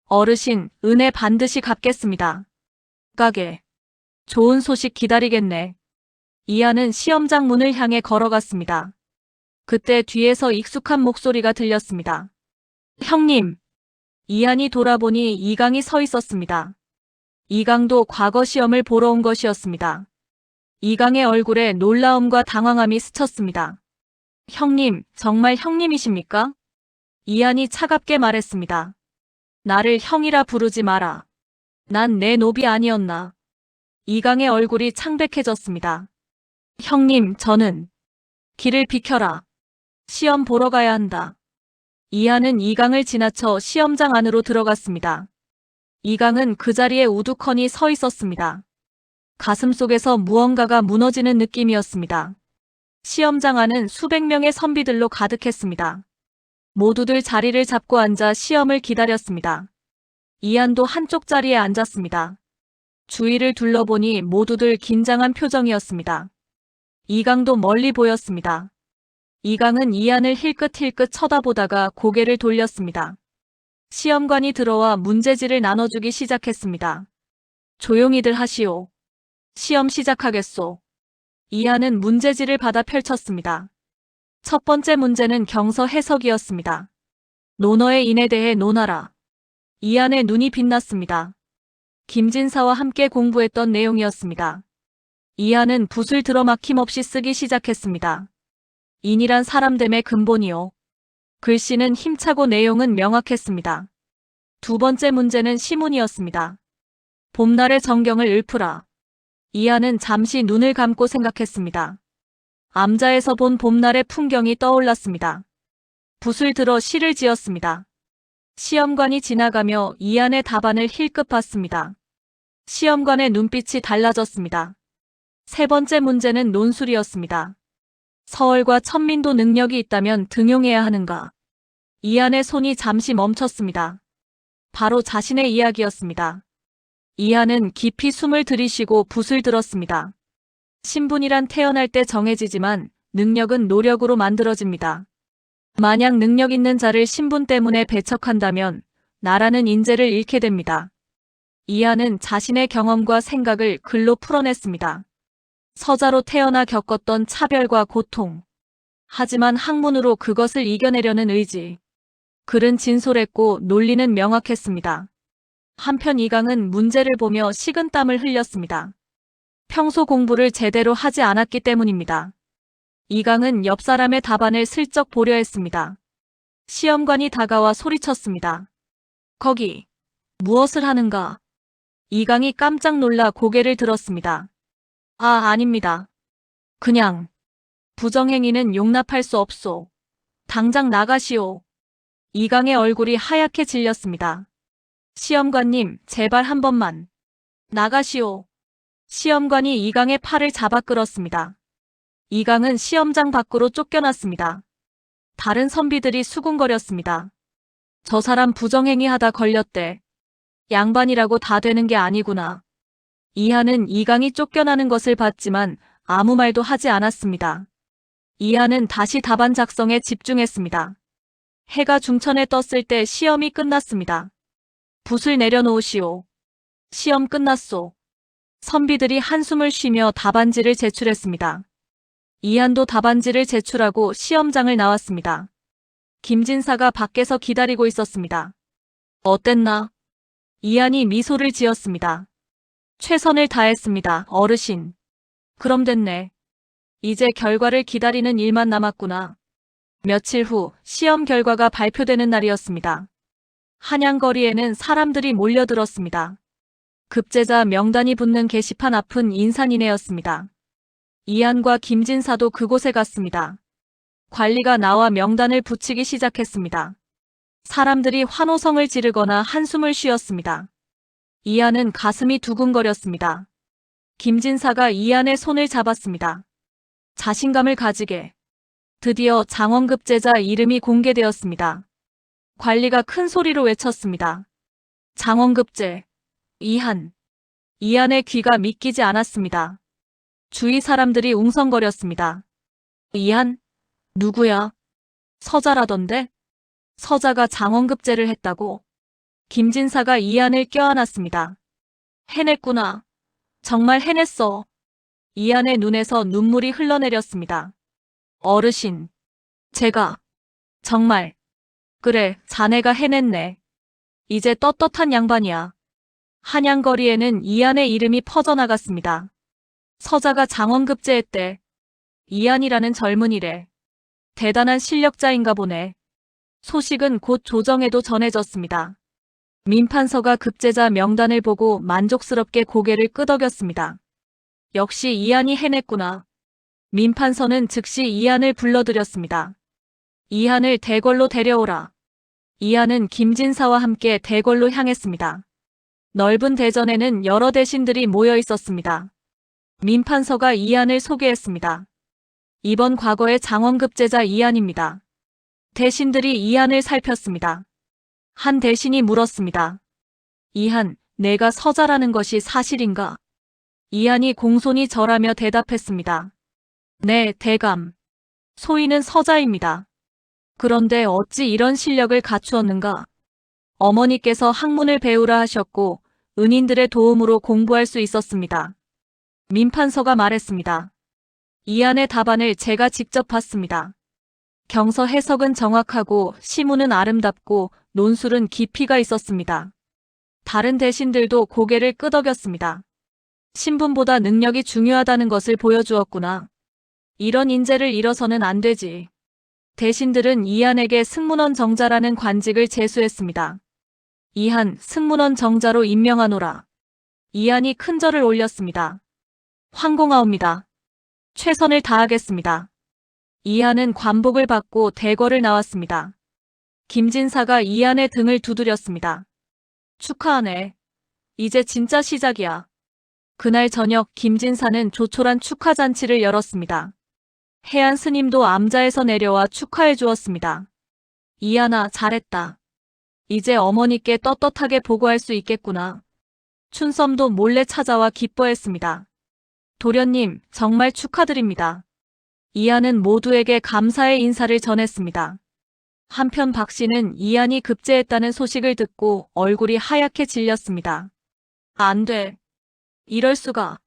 어르신, 은혜 반드시 갚겠습니다. 가게. 좋은 소식 기다리겠네. 이안은 시험장 문을 향해 걸어갔습니다. 그때 뒤에서 익숙한 목소리가 들렸습니다. 형님. 이안이 돌아보니 이강이 서 있었습니다. 이강도 과거 시험을 보러 온 것이었습니다. 이강의 얼굴에 놀라움과 당황함이 스쳤습니다. 형님, 정말 형님이십니까? 이안이 차갑게 말했습니다. 나를 형이라 부르지 마라. 난 내 노비 아니었나. 이강의 얼굴이 창백해졌습니다. 형님, 저는 길을 비켜라. 시험 보러 가야 한다. 이안은 이강을 지나쳐 시험장 안으로 들어갔습니다. 이강은 그 자리에 우두커니 서 있었습니다. 가슴속에서 무언가가 무너지는 느낌이었습니다. 시험장 안은 수백 명의 선비들로 가득했습니다. 모두들 자리를 잡고 앉아 시험을 기다렸습니다. 이안도 한쪽 자리에 앉았습니다. 주위를 둘러보니 모두들 긴장한 표정이었습니다. 이강도 멀리 보였습니다. 이강은 이한을 힐끗힐끗 쳐다보다가 고개를 돌렸습니다. 시험관이 들어와 문제지를 나눠주기 시작했습니다. 조용히들 하시오. 시험 시작하겠소. 이한은 문제지를 받아 펼쳤습니다. 첫 번째 문제는 경서 해석이었습니다. 논어의 인에 대해 논하라. 이한의 눈이 빛났습니다. 김진사와 함께 공부했던 내용이었습니다. 이한은 붓을 들어 막힘없이 쓰기 시작했습니다. 인이란 사람됨의 근본이요. 글씨는 힘차고 내용은 명확했습니다. 두 번째 문제는 시문이었습니다. 봄날의 정경을 읊으라. 이한은 잠시 눈을 감고 생각했습니다. 암자에서 본 봄날의 풍경이 떠올랐습니다. 붓을 들어 시를 지었습니다. 시험관이 지나가며 이한의 답안을 힐끗 봤습니다. 시험관의 눈빛이 달라졌습니다. 세 번째 문제는 논술이었습니다. 서얼과 천민도 능력이 있다면 등용해야 하는가? 이한의 손이 잠시 멈췄습니다. 바로 자신의 이야기였습니다. 이한은 깊이 숨을 들이쉬고 붓을 들었습니다. 신분이란 태어날 때 정해지지만 능력은 노력으로 만들어집니다. 만약 능력 있는 자를 신분 때문에 배척한다면 나라는 인재를 잃게 됩니다. 이한은 자신의 경험과 생각을 글로 풀어냈습니다. 서자로 태어나 겪었던 차별과 고통. 하지만 학문으로 그것을 이겨내려는 의지. 글은 진솔했고 논리는 명확했습니다. 한편 이강은 문제를 보며 식은땀을 흘렸습니다. 평소 공부를 제대로 하지 않았기 때문입니다. 이강은 옆 사람의 답안을 슬쩍 보려 했습니다. 시험관이 다가와 소리쳤습니다. 거기, 무엇을 하는가? 이강이 깜짝 놀라 고개를 들었습니다. 아, 아닙니다. 그냥, 부정행위는 용납할 수 없소. 당장 나가시오. 이강의 얼굴이 하얗게 질렸습니다. 시험관님, 제발 한 번만. 나가시오. 시험관이 이강의 팔을 잡아 끌었습니다. 이강은 시험장 밖으로 쫓겨났습니다. 다른 선비들이 수군거렸습니다. 저 사람 부정행위 하다 걸렸대. 양반이라고 다 되는 게 아니구나. 이한은 이강이 쫓겨나는 것을 봤지만 아무 말도 하지 않았습니다. 이한은 다시 답안 작성에 집중했습니다. 해가 중천에 떴을 때 시험이 끝났습니다. 붓을 내려놓으시오. 시험 끝났소. 선비들이 한숨을 쉬며 답안지를 제출했습니다. 이한도 답안지를 제출하고 시험장을 나왔습니다. 김진사가 밖에서 기다리고 있었습니다. 어땠나? 이한이 미소를 지었습니다. 최선을 다했습니다, 어르신. 그럼 됐네. 이제 결과를 기다리는 일만 남았구나. 며칠 후 시험 결과가 발표되는 날이었습니다. 한양거리에는 사람들이 몰려들었습니다. 급제자 명단이 붙는 게시판 앞은 인산인해였습니다. 이한과 김진사도 그곳에 갔습니다. 관리가 나와 명단을 붙이기 시작했습니다. 사람들이 환호성을 지르거나 한숨을 쉬었습니다. 이한은 가슴이 두근거렸습니다. 김진사가 이한의 손을 잡았습니다. 자신감을 가지게. 드디어 장원급제자 이름이 공개되었습니다. 관리가 큰 소리로 외쳤습니다. 장원급제. 이한. 이한의 귀가 믿기지 않았습니다. 주위 사람들이 웅성거렸습니다. 이한? 누구야? 서자라던데? 서자가 장원급제를 했다고? 김진사가 이한을 껴안았습니다. 해냈구나. 정말 해냈어. 이한의 눈에서 눈물이 흘러내렸습니다. 어르신. 제가. 정말. 그래, 자네가 해냈네. 이제 떳떳한 양반이야. 한양거리에는 이한의 이름이 퍼져나갔습니다. 서자가 장원급제했대. 이한이라는 젊은이래. 대단한 실력자인가 보네. 소식은 곧 조정에도 전해졌습니다. 민판서가 급제자 명단을 보고 만족스럽게 고개를 끄덕였습니다. 역시 이한이 해냈구나. 민판서는 즉시 이한을 불러들였습니다. 이한을 대궐로 데려오라. 이한은 김진사와 함께 대궐로 향했습니다. 넓은 대전에는 여러 대신들이 모여 있었습니다. 민판서가 이한을 소개했습니다. 이번 과거의 장원급제자 이한입니다. 대신들이 이한을 살폈습니다. 한 대신이 물었습니다. 이한, 내가 서자라는 것이 사실인가? 이한이 공손히 절하며 대답했습니다. 네, 대감. 소위는 서자입니다. 그런데 어찌 이런 실력을 갖추었는가? 어머니께서 학문을 배우라 하셨고 은인들의 도움으로 공부할 수 있었습니다. 민판서가 말했습니다. 이 안의 답안을 제가 직접 봤습니다. 경서 해석은 정확하고 시문은 아름답고 논술은 깊이가 있었습니다. 다른 대신들도 고개를 끄덕였습니다. 신분보다 능력이 중요하다는 것을 보여주었구나. 이런 인재를 잃어서는 안 되지. 대신들은 이한에게 승문원 정자라는 관직을 제수했습니다. 이한 승문원 정자로 임명하노라. 이한이 큰 절을 올렸습니다. 황공하옵니다. 최선을 다하겠습니다. 이한은 관복을 받고 대궐을 나왔습니다. 김진사가 이한의 등을 두드렸습니다. 축하하네. 이제 진짜 시작이야. 그날 저녁 김진사는 조촐한 축하잔치를 열었습니다. 해안 스님도 암자에서 내려와 축하해 주었습니다. 이한아, 잘했다. 이제 어머니께 떳떳하게 보고할 수 있겠구나. 춘섬도 몰래 찾아와 기뻐했습니다. 도련님, 정말 축하드립니다. 이한은 모두에게 감사의 인사를 전했습니다. 한편 박씨는 이한이 급제했다는 소식을 듣고 얼굴이 하얗게 질렸습니다. 안 돼. 이럴 수가.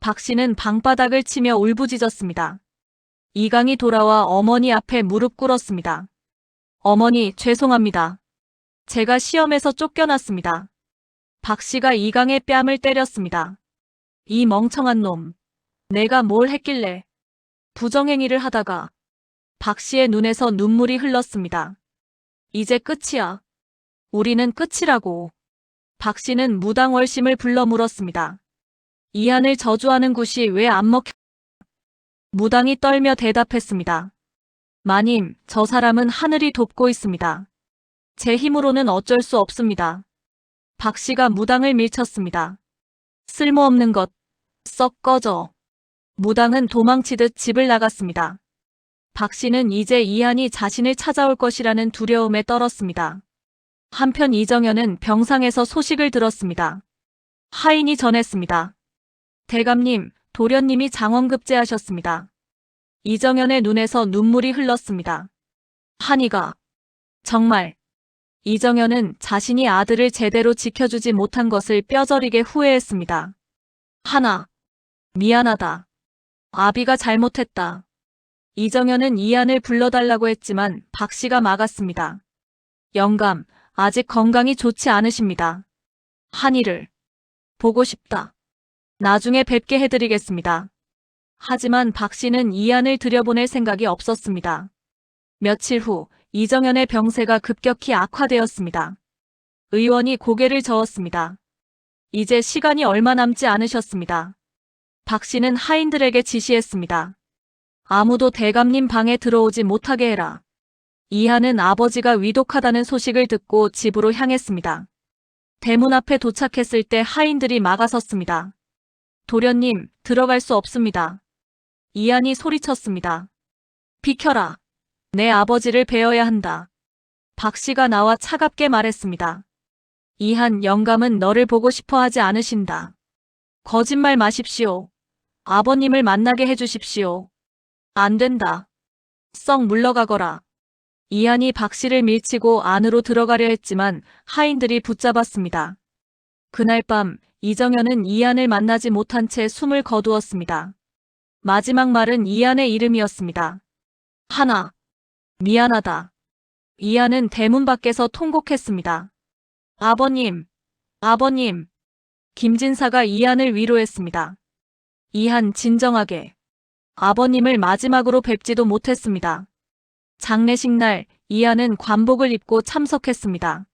박씨는 방바닥을 치며 울부짖었습니다. 이강이 돌아와 어머니 앞에 무릎 꿇었습니다. 어머니, 죄송합니다. 제가 시험에서 쫓겨났습니다. 박씨가 이강의 뺨을 때렸습니다. 이 멍청한 놈. 내가 뭘 했길래. 부정행위를 하다가. 박씨의 눈에서 눈물이 흘렀습니다. 이제 끝이야. 우리는 끝이라고. 박씨는 무당월심을 불러 물었습니다. 이한을 저주하는 굿이 왜 안 먹혀? 무당이 떨며 대답했습니다. 마님, 저 사람은 하늘이 돕고 있습니다. 제 힘으로는 어쩔 수 없습니다. 박씨가 무당을 밀쳤습니다. 쓸모없는 것, 썩 꺼져. 무당은 도망치듯 집을 나갔습니다. 박씨는 이제 이한이 자신을 찾아올 것이라는 두려움에 떨었습니다. 한편 이정현은 병상에서 소식을 들었습니다. 하인이 전했습니다. 대감님, 도련님이 장원급제하셨습니다. 이정현의 눈에서 눈물이 흘렀습니다. 한이가. 정말. 이정현은 자신이 아들을 제대로 지켜주지 못한 것을 뼈저리게 후회했습니다. 하나. 미안하다. 아비가 잘못했다. 이정현은 이한을 불러달라고 했지만 박씨가 막았습니다. 영감, 아직 건강이 좋지 않으십니다. 한이를 보고 싶다. 나중에 뵙게 해드리겠습니다. 하지만 박씨는 이한을 들여보낼 생각이 없었습니다. 며칠 후 이정현의 병세가 급격히 악화되었습니다. 의원이 고개를 저었습니다. 이제 시간이 얼마 남지 않으셨습니다. 박씨는 하인들에게 지시했습니다. 아무도 대감님 방에 들어오지 못하게 해라. 이한은 아버지가 위독하다는 소식을 듣고 집으로 향했습니다. 대문 앞에 도착했을 때 하인들이 막아섰습니다. 도련님, 들어갈 수 없습니다. 이한이 소리쳤습니다. 비켜라. 내 아버지를 뵈어야 한다. 박씨가 나와 차갑게 말했습니다. 이한 영감은 너를 보고 싶어 하지 않으신다. 거짓말 마십시오. 아버님을 만나게 해주십시오. 안 된다. 썩 물러가거라. 이한이 박씨를 밀치고 안으로 들어가려 했지만 하인들이 붙잡았습니다. 그날 밤 이정현은 이한을 만나지 못한 채 숨을 거두었습니다. 마지막 말은 이한의 이름이었습니다. 하나. 미안하다. 이한은 대문 밖에서 통곡했습니다. 아버님, 아버님. 김진사가 이한을 위로했습니다. 이한 진정하게. 아버님을 마지막으로 뵙지도 못했습니다. 장례식 날 이한은 관복을 입고 참석했습니다.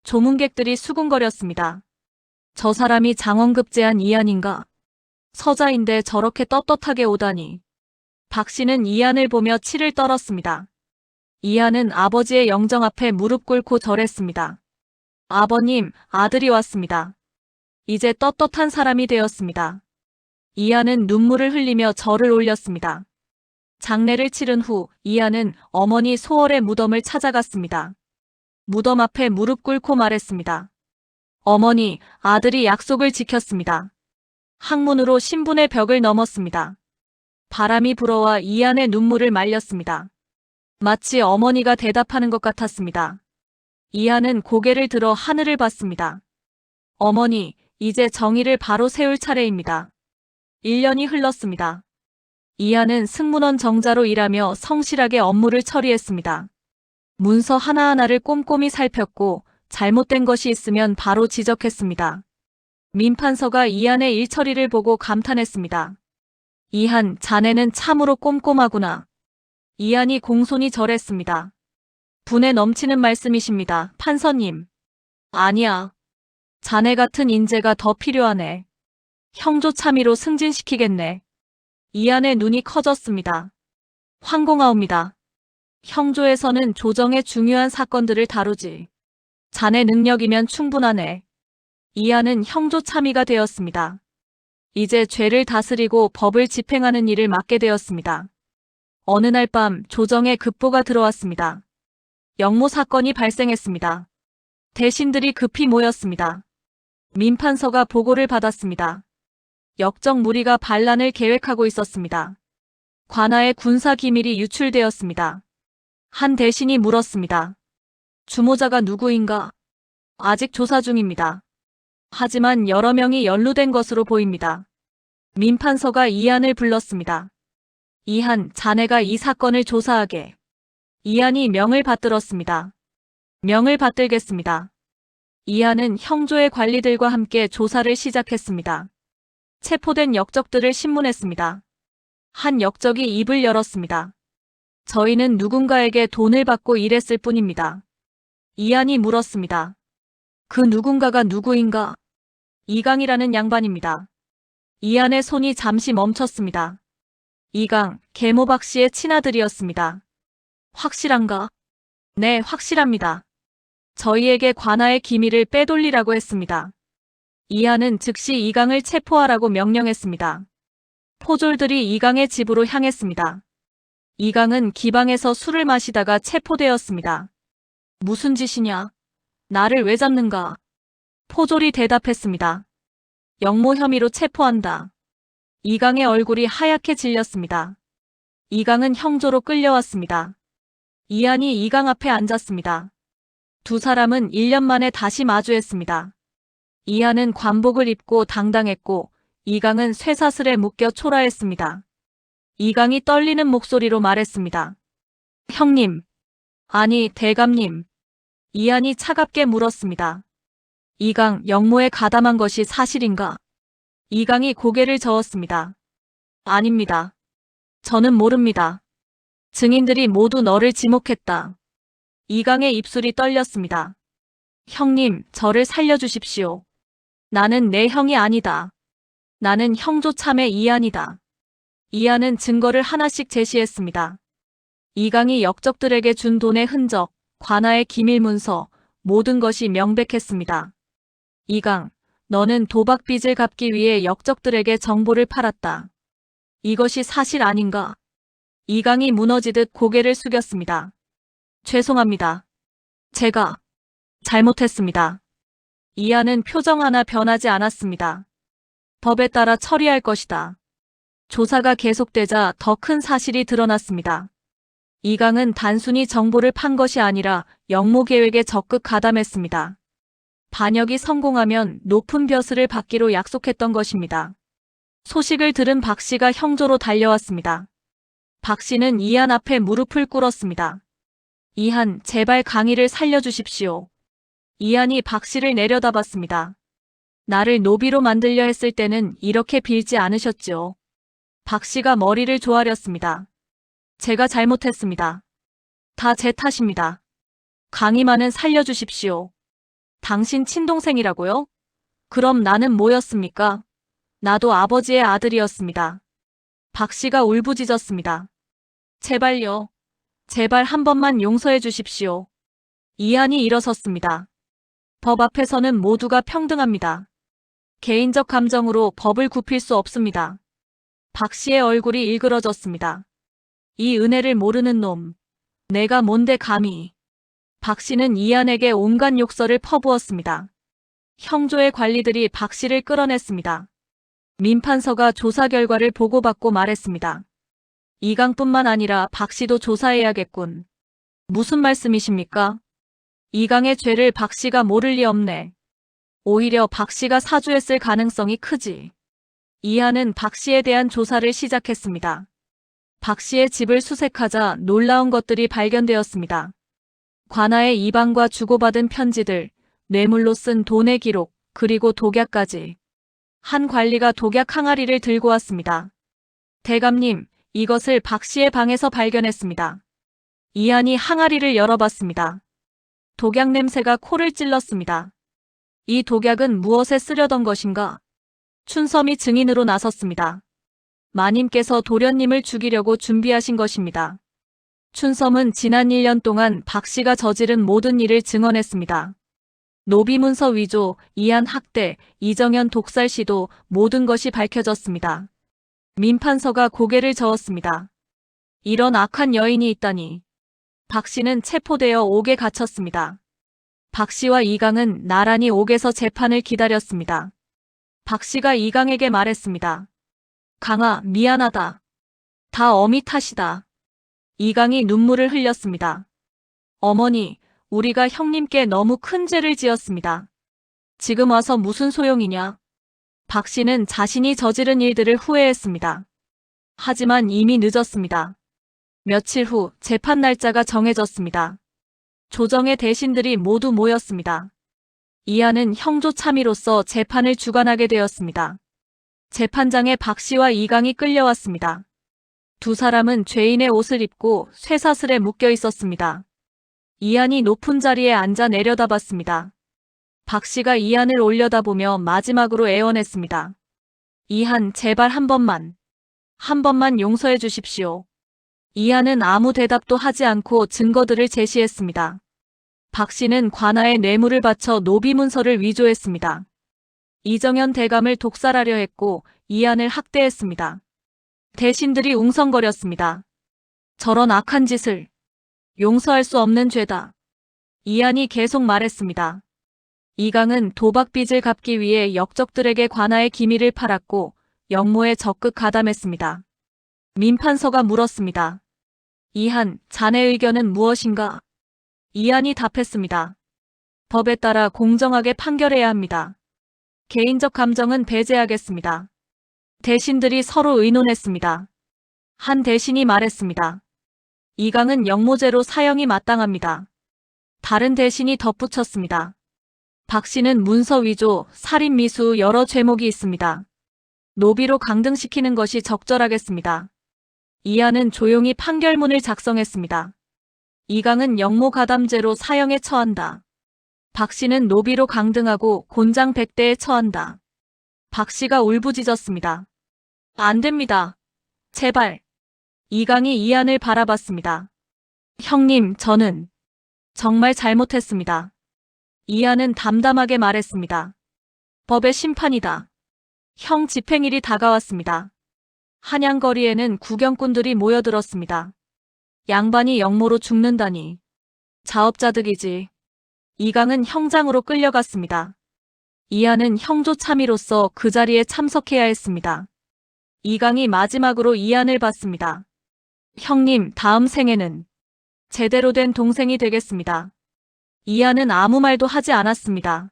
조문객들이 수군거렸습니다. 저 사람이 장원급제한 이한인가? 서자인데 저렇게 떳떳하게 오다니. 박씨는 이한을 보며 치를 떨었습니다. 이한은 아버지의 영정 앞에 무릎 꿇고 절했습니다. 아버님, 아들이 왔습니다. 이제 떳떳한 사람이 되었습니다. 이한은 눈물을 흘리며 절을 올렸습니다. 장례를 치른 후 이한은 어머니 소월의 무덤을 찾아갔습니다. 무덤 앞에 무릎 꿇고 말했습니다. 어머니, 아들이 약속을 지켰습니다. 학문으로 신분의 벽을 넘었습니다. 바람이 불어와 이안의 눈물을 말렸습니다. 마치 어머니가 대답하는 것 같았습니다. 이안은 고개를 들어 하늘을 봤습니다. 어머니, 이제 정의를 바로 세울 차례입니다. 1년이 흘렀습니다. 이안은 승문원 정자로 일하며 성실하게 업무를 처리했습니다. 문서 하나하나를 꼼꼼히 살폈고 잘못된 것이 있으면 바로 지적했습니다. 민판서가 이안의 일처리를 보고 감탄했습니다. 이한, 자네는 참으로 꼼꼼하구나. 이안이 공손히 절했습니다. 분에 넘치는 말씀이십니다, 판서님. 아니야. 자네 같은 인재가 더 필요하네. 형조 참의로 승진시키겠네. 이안의 눈이 커졌습니다. 황공하옵니다. 형조에서는 조정의 중요한 사건들을 다루지. 자네 능력이면 충분하네. 이안은 형조 참의가 되었습니다. 이제 죄를 다스리고 법을 집행하는 일을 맡게 되었습니다. 어느 날 밤 조정에 급보가 들어왔습니다. 영모 사건이 발생했습니다. 대신들이 급히 모였습니다. 민판서가 보고를 받았습니다. 역적 무리가 반란을 계획하고 있었습니다. 관아의 군사 기밀이 유출되었습니다. 한 대신이 물었습니다. 주모자가 누구인가? 아직 조사 중입니다. 하지만 여러 명이 연루된 것으로 보입니다. 민판서가 이안을 불렀습니다. 이한, 자네가 이 사건을 조사하게. 이안이 명을 받들었습니다. 명을 받들겠습니다. 이안은 형조의 관리들과 함께 조사를 시작했습니다. 체포된 역적들을 신문했습니다. 한 역적이 입을 열었습니다. 저희는 누군가에게 돈을 받고 일했을 뿐입니다. 이안이 물었습니다. 그 누군가가 누구인가? 이강이라는 양반입니다. 이안의 손이 잠시 멈췄습니다. 이강, 계모박 씨의 친아들이었습니다. 확실한가? 네, 확실합니다. 저희에게 관아의 기밀을 빼돌리라고 했습니다. 이안은 즉시 이강을 체포하라고 명령했습니다. 포졸들이 이강의 집으로 향했습니다. 이강은 기방에서 술을 마시다가 체포되었습니다. 무슨 짓이냐? 나를 왜 잡는가? 포졸이 대답했습니다. 역모 혐의로 체포한다. 이강의 얼굴이 하얗게 질렸습니다. 이강은 형조로 끌려왔습니다. 이안이 이강 앞에 앉았습니다. 두 사람은 1년 만에 다시 마주했습니다. 이안은 관복을 입고 당당했고 이강은 쇠사슬에 묶여 초라했습니다. 이강이 떨리는 목소리로 말했습니다. 형님, 아니 대감님. 이안이 차갑게 물었습니다. 이강, 역모에 가담한 것이 사실인가? 이강이 고개를 저었습니다. 아닙니다. 저는 모릅니다. 증인들이 모두 너를 지목했다. 이강의 입술이 떨렸습니다. 형님, 저를 살려주십시오. 나는 내 형이 아니다. 나는 형조 참의 이안이다. 이안은 증거를 하나씩 제시했습니다. 이강이 역적들에게 준 돈의 흔적, 관아의 기밀 문서, 모든 것이 명백했습니다. 이강, 너는 도박 빚을 갚기 위해 역적들에게 정보를 팔았다. 이것이 사실 아닌가? 이강이 무너지듯 고개를 숙였습니다. 죄송합니다. 제가 잘못했습니다. 이안은 표정 하나 변하지 않았습니다. 법에 따라 처리할 것이다. 조사가 계속되자 더 큰 사실이 드러났습니다. 이강은 단순히 정보를 판 것이 아니라 역모 계획에 적극 가담했습니다. 반역이 성공하면 높은 벼슬을 받기로 약속했던 것입니다. 소식을 들은 박 씨가 형조로 달려왔습니다. 박 씨는 이안 앞에 무릎을 꿇었습니다. 이한, 제발 강희를 살려주십시오. 이안이 박 씨를 내려다봤습니다. 나를 노비로 만들려 했을 때는 이렇게 빌지 않으셨죠. 박 씨가 머리를 조아렸습니다. 제가 잘못했습니다. 다 제 탓입니다. 강희만은 살려주십시오. 당신 친동생이라고요? 그럼 나는 뭐였습니까? 나도 아버지의 아들이었습니다. 박 씨가 울부짖었습니다. 제발요. 제발 한 번만 용서해 주십시오. 이안이 일어섰습니다. 법 앞에서는 모두가 평등합니다. 개인적 감정으로 법을 굽힐 수 없습니다. 박 씨의 얼굴이 일그러졌습니다. 이 은혜를 모르는 놈. 내가 뭔데 감히. 박 씨는 이안에게 온갖 욕설을 퍼부었습니다. 형조의 관리들이 박 씨를 끌어냈습니다. 민판서가 조사 결과를 보고받고 말했습니다. 이강뿐만 아니라 박 씨도 조사해야겠군. 무슨 말씀이십니까? 이강의 죄를 박 씨가 모를 리 없네. 오히려 박 씨가 사주했을 가능성이 크지. 이하는 박 씨에 대한 조사를 시작했습니다. 박 씨의 집을 수색하자 놀라운 것들이 발견되었습니다. 관아의 이방과 주고받은 편지들, 뇌물로 쓴 돈의 기록, 그리고 독약까지. 한 관리가 독약 항아리를 들고 왔습니다. 대감님, 이것을 박 씨의 방에서 발견했습니다. 이한이 항아리를 열어봤습니다. 독약 냄새가 코를 찔렀습니다. 이 독약은 무엇에 쓰려던 것인가? 춘섬이 증인으로 나섰습니다. 마님께서 도련님을 죽이려고 준비하신 것입니다. 춘섬은 지난 1년 동안 박 씨가 저지른 모든 일을 증언했습니다. 노비문서 위조, 이한 학대, 이정현 독살 시도 모든 것이 밝혀졌습니다. 민판서가 고개를 저었습니다. 이런 악한 여인이 있다니. 박 씨는 체포되어 옥에 갇혔습니다. 박 씨와 이강은 나란히 옥에서 재판을 기다렸습니다. 박 씨가 이강에게 말했습니다. 강아, 미안하다. 다 어미 탓이다. 이강이 눈물을 흘렸습니다. 어머니, 우리가 형님께 너무 큰 죄를 지었습니다. 지금 와서 무슨 소용이냐? 박 씨는 자신이 저지른 일들을 후회했습니다. 하지만 이미 늦었습니다. 며칠 후 재판 날짜가 정해졌습니다. 조정의 대신들이 모두 모였습니다. 이하는 형조 참의로서 재판을 주관하게 되었습니다. 재판장에 박 씨와 이강이 끌려왔습니다. 두 사람은 죄인의 옷을 입고 쇠사슬에 묶여 있었습니다. 이한이 높은 자리에 앉아 내려다봤습니다. 박 씨가 이한을 올려다보며 마지막으로 애원했습니다. 이한, 제발 한 번만 용서해 주십시오. 이한은 아무 대답도 하지 않고 증거들을 제시했습니다. 박 씨는 관아에 뇌물을 바쳐 노비문서를 위조했습니다. 이정현 대감을 독살하려 했고 이한을 학대했습니다. 대신들이 웅성거렸습니다. 저런 악한 짓을 용서할 수 없는 죄다. 이한이 계속 말했습니다. 이강은 도박빚을 갚기 위해 역적들에게 관아의 기밀을 팔았고 영모에 적극 가담했습니다. 민판서가 물었습니다. 이한, 자네 의견은 무엇인가? 이한이 답했습니다. 법에 따라 공정하게 판결해야 합니다. 개인적 감정은 배제하겠습니다. 대신들이 서로 의논했습니다. 한 대신이 말했습니다. 이강은 영모죄로 사형이 마땅합니다. 다른 대신이 덧붙였습니다. 박 씨는 문서 위조, 살인 미수 여러 죄목이 있습니다. 노비로 강등시키는 것이 적절하겠습니다. 이하는 조용히 판결문을 작성했습니다. 이강은 영모 가담죄로 사형에 처한다. 박 씨는 노비로 강등하고 곤장 100대에 처한다. 박 씨가 울부짖었습니다. 안 됩니다. 제발. 이강이 이한을 바라봤습니다. 형님, 저는 정말 잘못했습니다. 이한은 담담하게 말했습니다. 법의 심판이다. 형 집행일이 다가왔습니다. 한양거리에는 구경꾼들이 모여들었습니다. 양반이 영모로 죽는다니. 자업자득이지. 이강은 형장으로 끌려갔습니다. 이한은 형조 참의로서 그 자리에 참석해야 했습니다. 이강이 마지막으로 이한을 봤습니다. 형님, 다음 생에는 제대로 된 동생이 되겠습니다. 이한은 아무 말도 하지 않았습니다.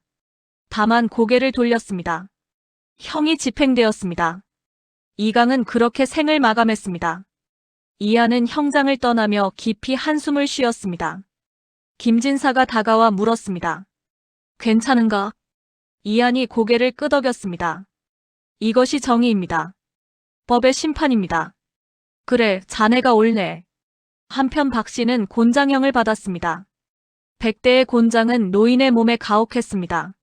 다만 고개를 돌렸습니다. 형이 집행되었습니다. 이강은 그렇게 생을 마감했습니다. 이한은 형장을 떠나며 깊이 한숨을 쉬었습니다. 김진사가 다가와 물었습니다. 괜찮은가? 이한이 고개를 끄덕였습니다. 이것이 정의입니다. 법의 심판입니다. 그래, 자네가 옳네. 한편 박 씨는 곤장형을 받았습니다. 100대의 곤장은 노인의 몸에 가혹했습니다.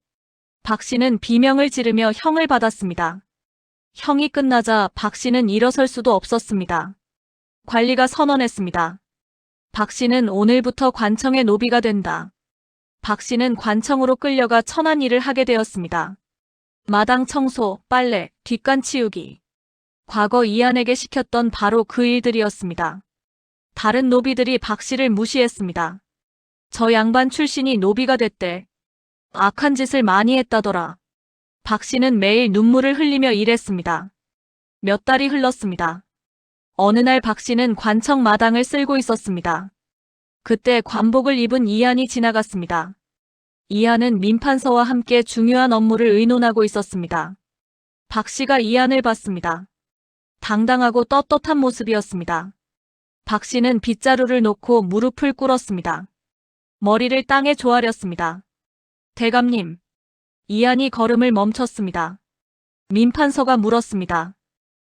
박 씨는 비명을 지르며 형을 받았습니다. 형이 끝나자 박 씨는 일어설 수도 없었습니다. 관리가 선언했습니다. 박 씨는 오늘부터 관청의 노비가 된다. 박 씨는 관청으로 끌려가 천한 일을 하게 되었습니다. 마당 청소, 빨래, 뒷간 치우기. 과거 이한에게 시켰던 바로 그 일들이었습니다. 다른 노비들이 박 씨를 무시했습니다. 저 양반 출신이 노비가 됐대. 악한 짓을 많이 했다더라. 박 씨는 매일 눈물을 흘리며 일했습니다. 몇 달이 흘렀습니다. 어느 날 박 씨는 관청 마당을 쓸고 있었습니다. 그때 관복을 입은 이한이 지나갔습니다. 이한은 민판서와 함께 중요한 업무를 의논하고 있었습니다. 박 씨가 이한을 봤습니다. 당당하고 떳떳한 모습이었습니다. 박 씨는 빗자루를 놓고 무릎을 꿇었습니다. 머리를 땅에 조아렸습니다. 대감님. 이한이 걸음을 멈췄습니다. 민판서가 물었습니다.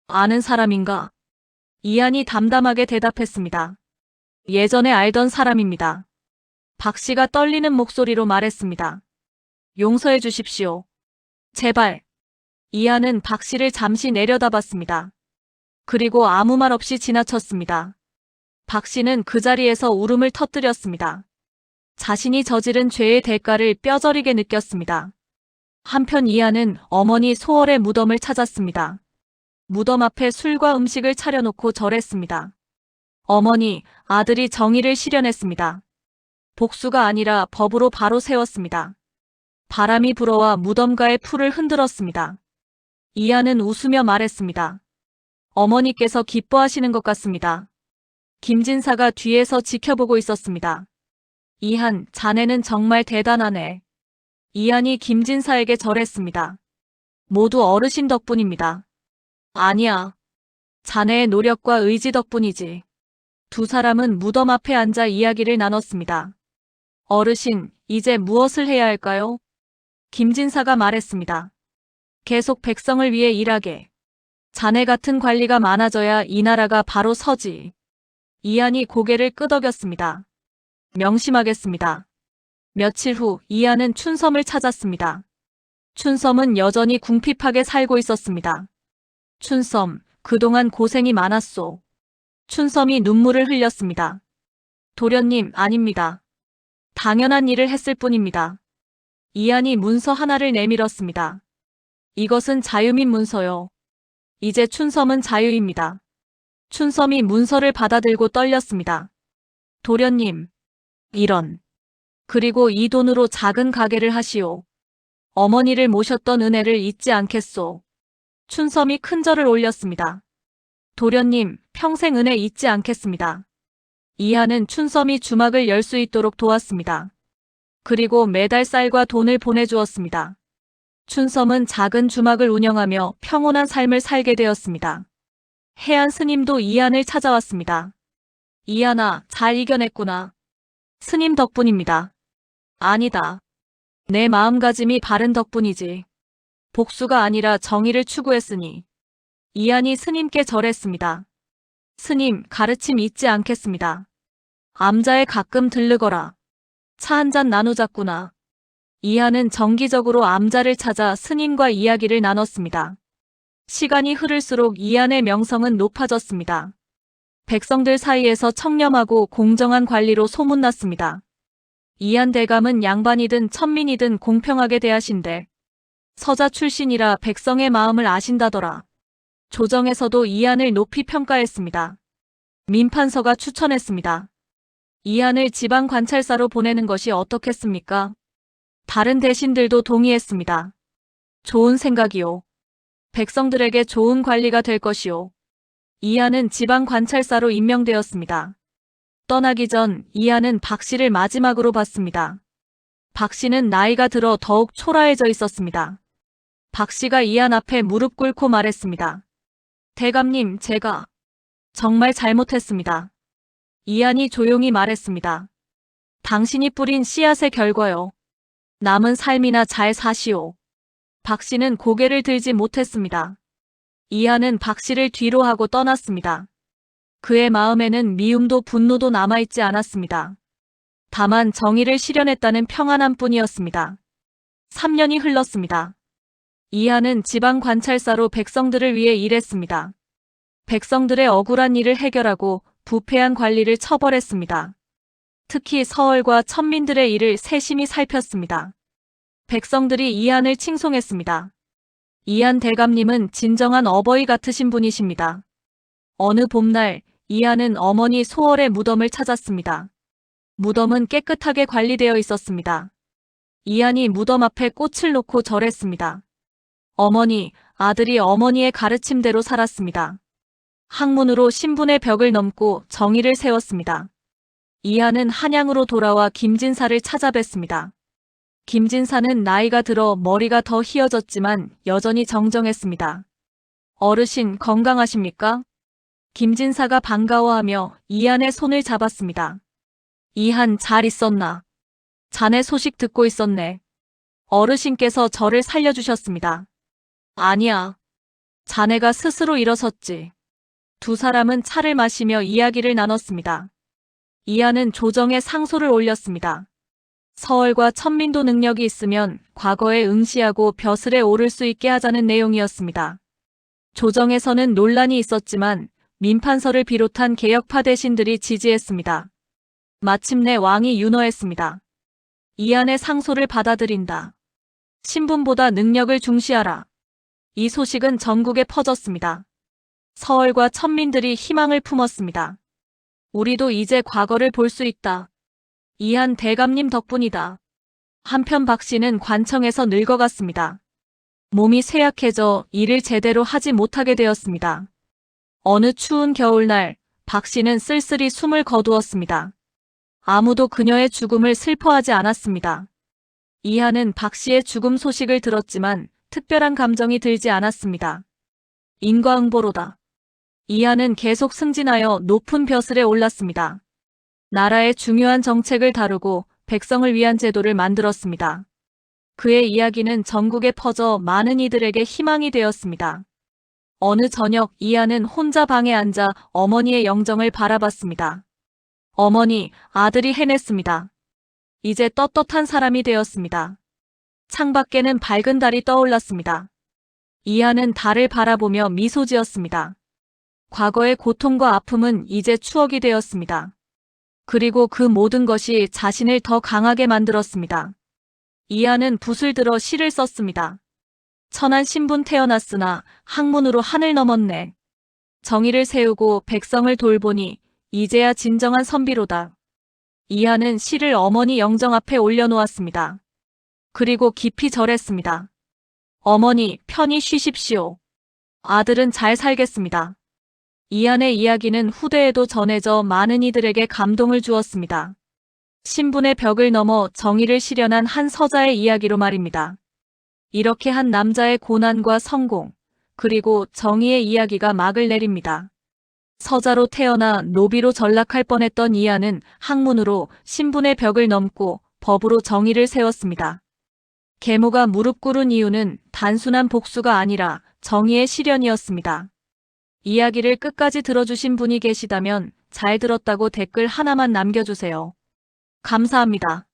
아는 사람인가? 이한이 담담하게 대답했습니다. 예전에 알던 사람입니다. 박 씨가 떨리는 목소리로 말했습니다. 용서해 주십시오. 제발. 이한은 박 씨를 잠시 내려다봤습니다. 그리고 아무 말 없이 지나쳤습니다. 박 씨는 그 자리에서 울음을 터뜨렸습니다. 자신이 저지른 죄의 대가를 뼈저리게 느꼈습니다. 한편 이한은 어머니 소월의 무덤을 찾았습니다. 무덤 앞에 술과 음식을 차려놓고 절했습니다. 어머니, 아들이 정의를 실현했습니다. 복수가 아니라 법으로 바로 세웠습니다. 바람이 불어와 무덤가의 풀을 흔들었습니다. 이한은 웃으며 말했습니다. 어머니께서 기뻐하시는 것 같습니다. 김진사가 뒤에서 지켜보고 있었습니다. 이한, 자네는 정말 대단하네. 이한이 김진사에게 절했습니다. 모두 어르신 덕분입니다. 아니야. 자네의 노력과 의지 덕분이지. 두 사람은 무덤 앞에 앉아 이야기를 나눴습니다. 어르신, 이제 무엇을 해야 할까요? 김진사가 말했습니다. 계속 백성을 위해 일하게. 자네 같은 관리가 많아져야 이 나라가 바로 서지. 이한이 고개를 끄덕였습니다. 명심하겠습니다. 며칠 후 이한은 춘섬을 찾았습니다. 춘섬은 여전히 궁핍하게 살고 있었습니다. 춘섬, 그동안 고생이 많았소. 춘섬이 눈물을 흘렸습니다. 도련님, 아닙니다. 당연한 일을 했을 뿐입니다. 이한이 문서 하나를 내밀었습니다. 이것은 자유민 문서요. 이제 춘섬은 자유입니다. 춘섬이 문서를 받아들고 떨렸습니다. 도련님, 이런. 그리고 이 돈으로 작은 가게를 하시오. 어머니를 모셨던 은혜를 잊지 않겠소. 춘섬이 큰 절을 올렸습니다. 도련님, 평생 은혜 잊지 않겠습니다. 이한은 춘섬이 주막을 열 수 있도록 도왔습니다. 그리고 매달 쌀과 돈을 보내주었습니다. 춘섬은 작은 주막을 운영하며 평온한 삶을 살게 되었습니다. 해안 스님도 이한을 찾아왔습니다. 이한아, 잘 이겨냈구나. 스님 덕분입니다. 아니다. 내 마음가짐이 바른 덕분이지. 복수가 아니라 정의를 추구했으니. 이한이 스님께 절했습니다. 스님, 가르침 잊지 않겠습니다. 암자에 가끔 들르거라. 차 한잔 나누자꾸나. 이한은 정기적으로 암자를 찾아 스님과 이야기를 나눴습니다. 시간이 흐를수록 이한의 명성은 높아졌습니다. 백성들 사이에서 청렴하고 공정한 관리로 소문났습니다. 이한 대감은 양반이든 천민이든 공평하게 대하신대. 서자 출신이라 백성의 마음을 아신다더라. 조정에서도 이한을 높이 평가했습니다. 민판서가 추천했습니다. 이한을 지방관찰사로 보내는 것이 어떻겠습니까? 다른 대신들도 동의했습니다. 좋은 생각이요. 백성들에게 좋은 관리가 될 것이요. 이한은 지방관찰사로 임명되었습니다. 떠나기 전 이한은 박 씨를 마지막으로 봤습니다. 박 씨는 나이가 들어 더욱 초라해져 있었습니다. 박 씨가 이한 앞에 무릎 꿇고 말했습니다. 대감님, 제가 정말 잘못했습니다. 이한이 조용히 말했습니다. 당신이 뿌린 씨앗의 결과요. 남은 삶이나 잘 사시오. 박 씨는 고개를 들지 못했습니다. 이한은 박 씨를 뒤로 하고 떠났습니다. 그의 마음에는 미움도 분노도 남아있지 않았습니다. 다만 정의를 실현했다는 평안함 뿐이었습니다. 3년이 흘렀습니다. 이한은 지방관찰사로 백성들을 위해 일했습니다. 백성들의 억울한 일을 해결하고 부패한 관리를 처벌했습니다. 특히 서얼과 천민들의 일을 세심히 살폈습니다. 백성들이 이한을 칭송했습니다. 이한 대감님은 진정한 어버이 같으신 분이십니다. 어느 봄날 이한은 어머니 소월의 무덤을 찾았습니다. 무덤은 깨끗하게 관리되어 있었습니다. 이한이 무덤 앞에 꽃을 놓고 절했습니다. 어머니, 아들이 어머니의 가르침대로 살았습니다. 학문으로 신분의 벽을 넘고 정의를 세웠습니다. 이하는 한양으로 돌아와 김진사를 찾아뵀습니다. 김진사는 나이가 들어 머리가 더 휘어졌지만 여전히 정정했습니다. 어르신 건강하십니까? 김진사가 반가워하며 이한의 손을 잡았습니다. 이한 잘 있었나? 자네 소식 듣고 있었네. 어르신께서 저를 살려주셨습니다. 아니야. 자네가 스스로 일어섰지. 두 사람은 차를 마시며 이야기를 나눴습니다. 이하는 조정에 상소를 올렸습니다. 서얼과 천민도 능력이 있으면 과거에 응시하고 벼슬에 오를 수 있게 하자는 내용이었습니다. 조정에서는 논란이 있었지만 민판서를 비롯한 개혁파 대신들이 지지했습니다. 마침내 왕이 윤허했습니다. 이한의 상소를 받아들인다. 신분보다 능력을 중시하라. 이 소식은 전국에 퍼졌습니다. 서얼과 천민들이 희망을 품었습니다. 우리도 이제 과거를 볼 수 있다. 이한 대감님 덕분이다. 한편 박씨는 관청에서 늙어갔습니다. 몸이 쇠약해져 일을 제대로 하지 못하게 되었습니다. 어느 추운 겨울날 박씨는 쓸쓸히 숨을 거두었습니다. 아무도 그녀의 죽음을 슬퍼하지 않았습니다. 이하는 박씨의 죽음 소식을 들었지만 특별한 감정이 들지 않았습니다. 인과응보로다. 이하는 계속 승진하여 높은 벼슬에 올랐습니다. 나라의 중요한 정책을 다루고 백성을 위한 제도를 만들었습니다. 그의 이야기는 전국에 퍼져 많은 이들에게 희망이 되었습니다. 어느 저녁 이하는 혼자 방에 앉아 어머니의 영정을 바라봤습니다. 어머니, 아들이 해냈습니다. 이제 떳떳한 사람이 되었습니다. 창밖에는 밝은 달이 떠올랐습니다. 이하는 달을 바라보며 미소 지었습니다. 과거의 고통과 아픔은 이제 추억이 되었습니다. 그리고 그 모든 것이 자신을 더 강하게 만들었습니다. 이하는 붓을 들어 시를 썼습니다. 천한 신분 태어났으나 학문으로 하늘 넘었네. 정의를 세우고 백성을 돌보니 이제야 진정한 선비로다. 이하는 시를 어머니 영정 앞에 올려놓았습니다. 그리고 깊이 절했습니다. 어머니, 편히 쉬십시오. 아들은 잘 살겠습니다. 이한의 이야기는 후대에도 전해져 많은 이들에게 감동을 주었습니다. 신분의 벽을 넘어 정의를 실현한 한 서자의 이야기로 말입니다. 이렇게 한 남자의 고난과 성공, 그리고 정의의 이야기가 막을 내립니다. 서자로 태어나 노비로 전락할 뻔했던 이하는 학문으로 신분의 벽을 넘고 법으로 정의를 세웠습니다. 계모가 무릎 꿇은 이유는 단순한 복수가 아니라 정의의 실현이었습니다. 이야기를 끝까지 들어주신 분이 계시다면 잘 들었다고 댓글 하나만 남겨주세요. 감사합니다.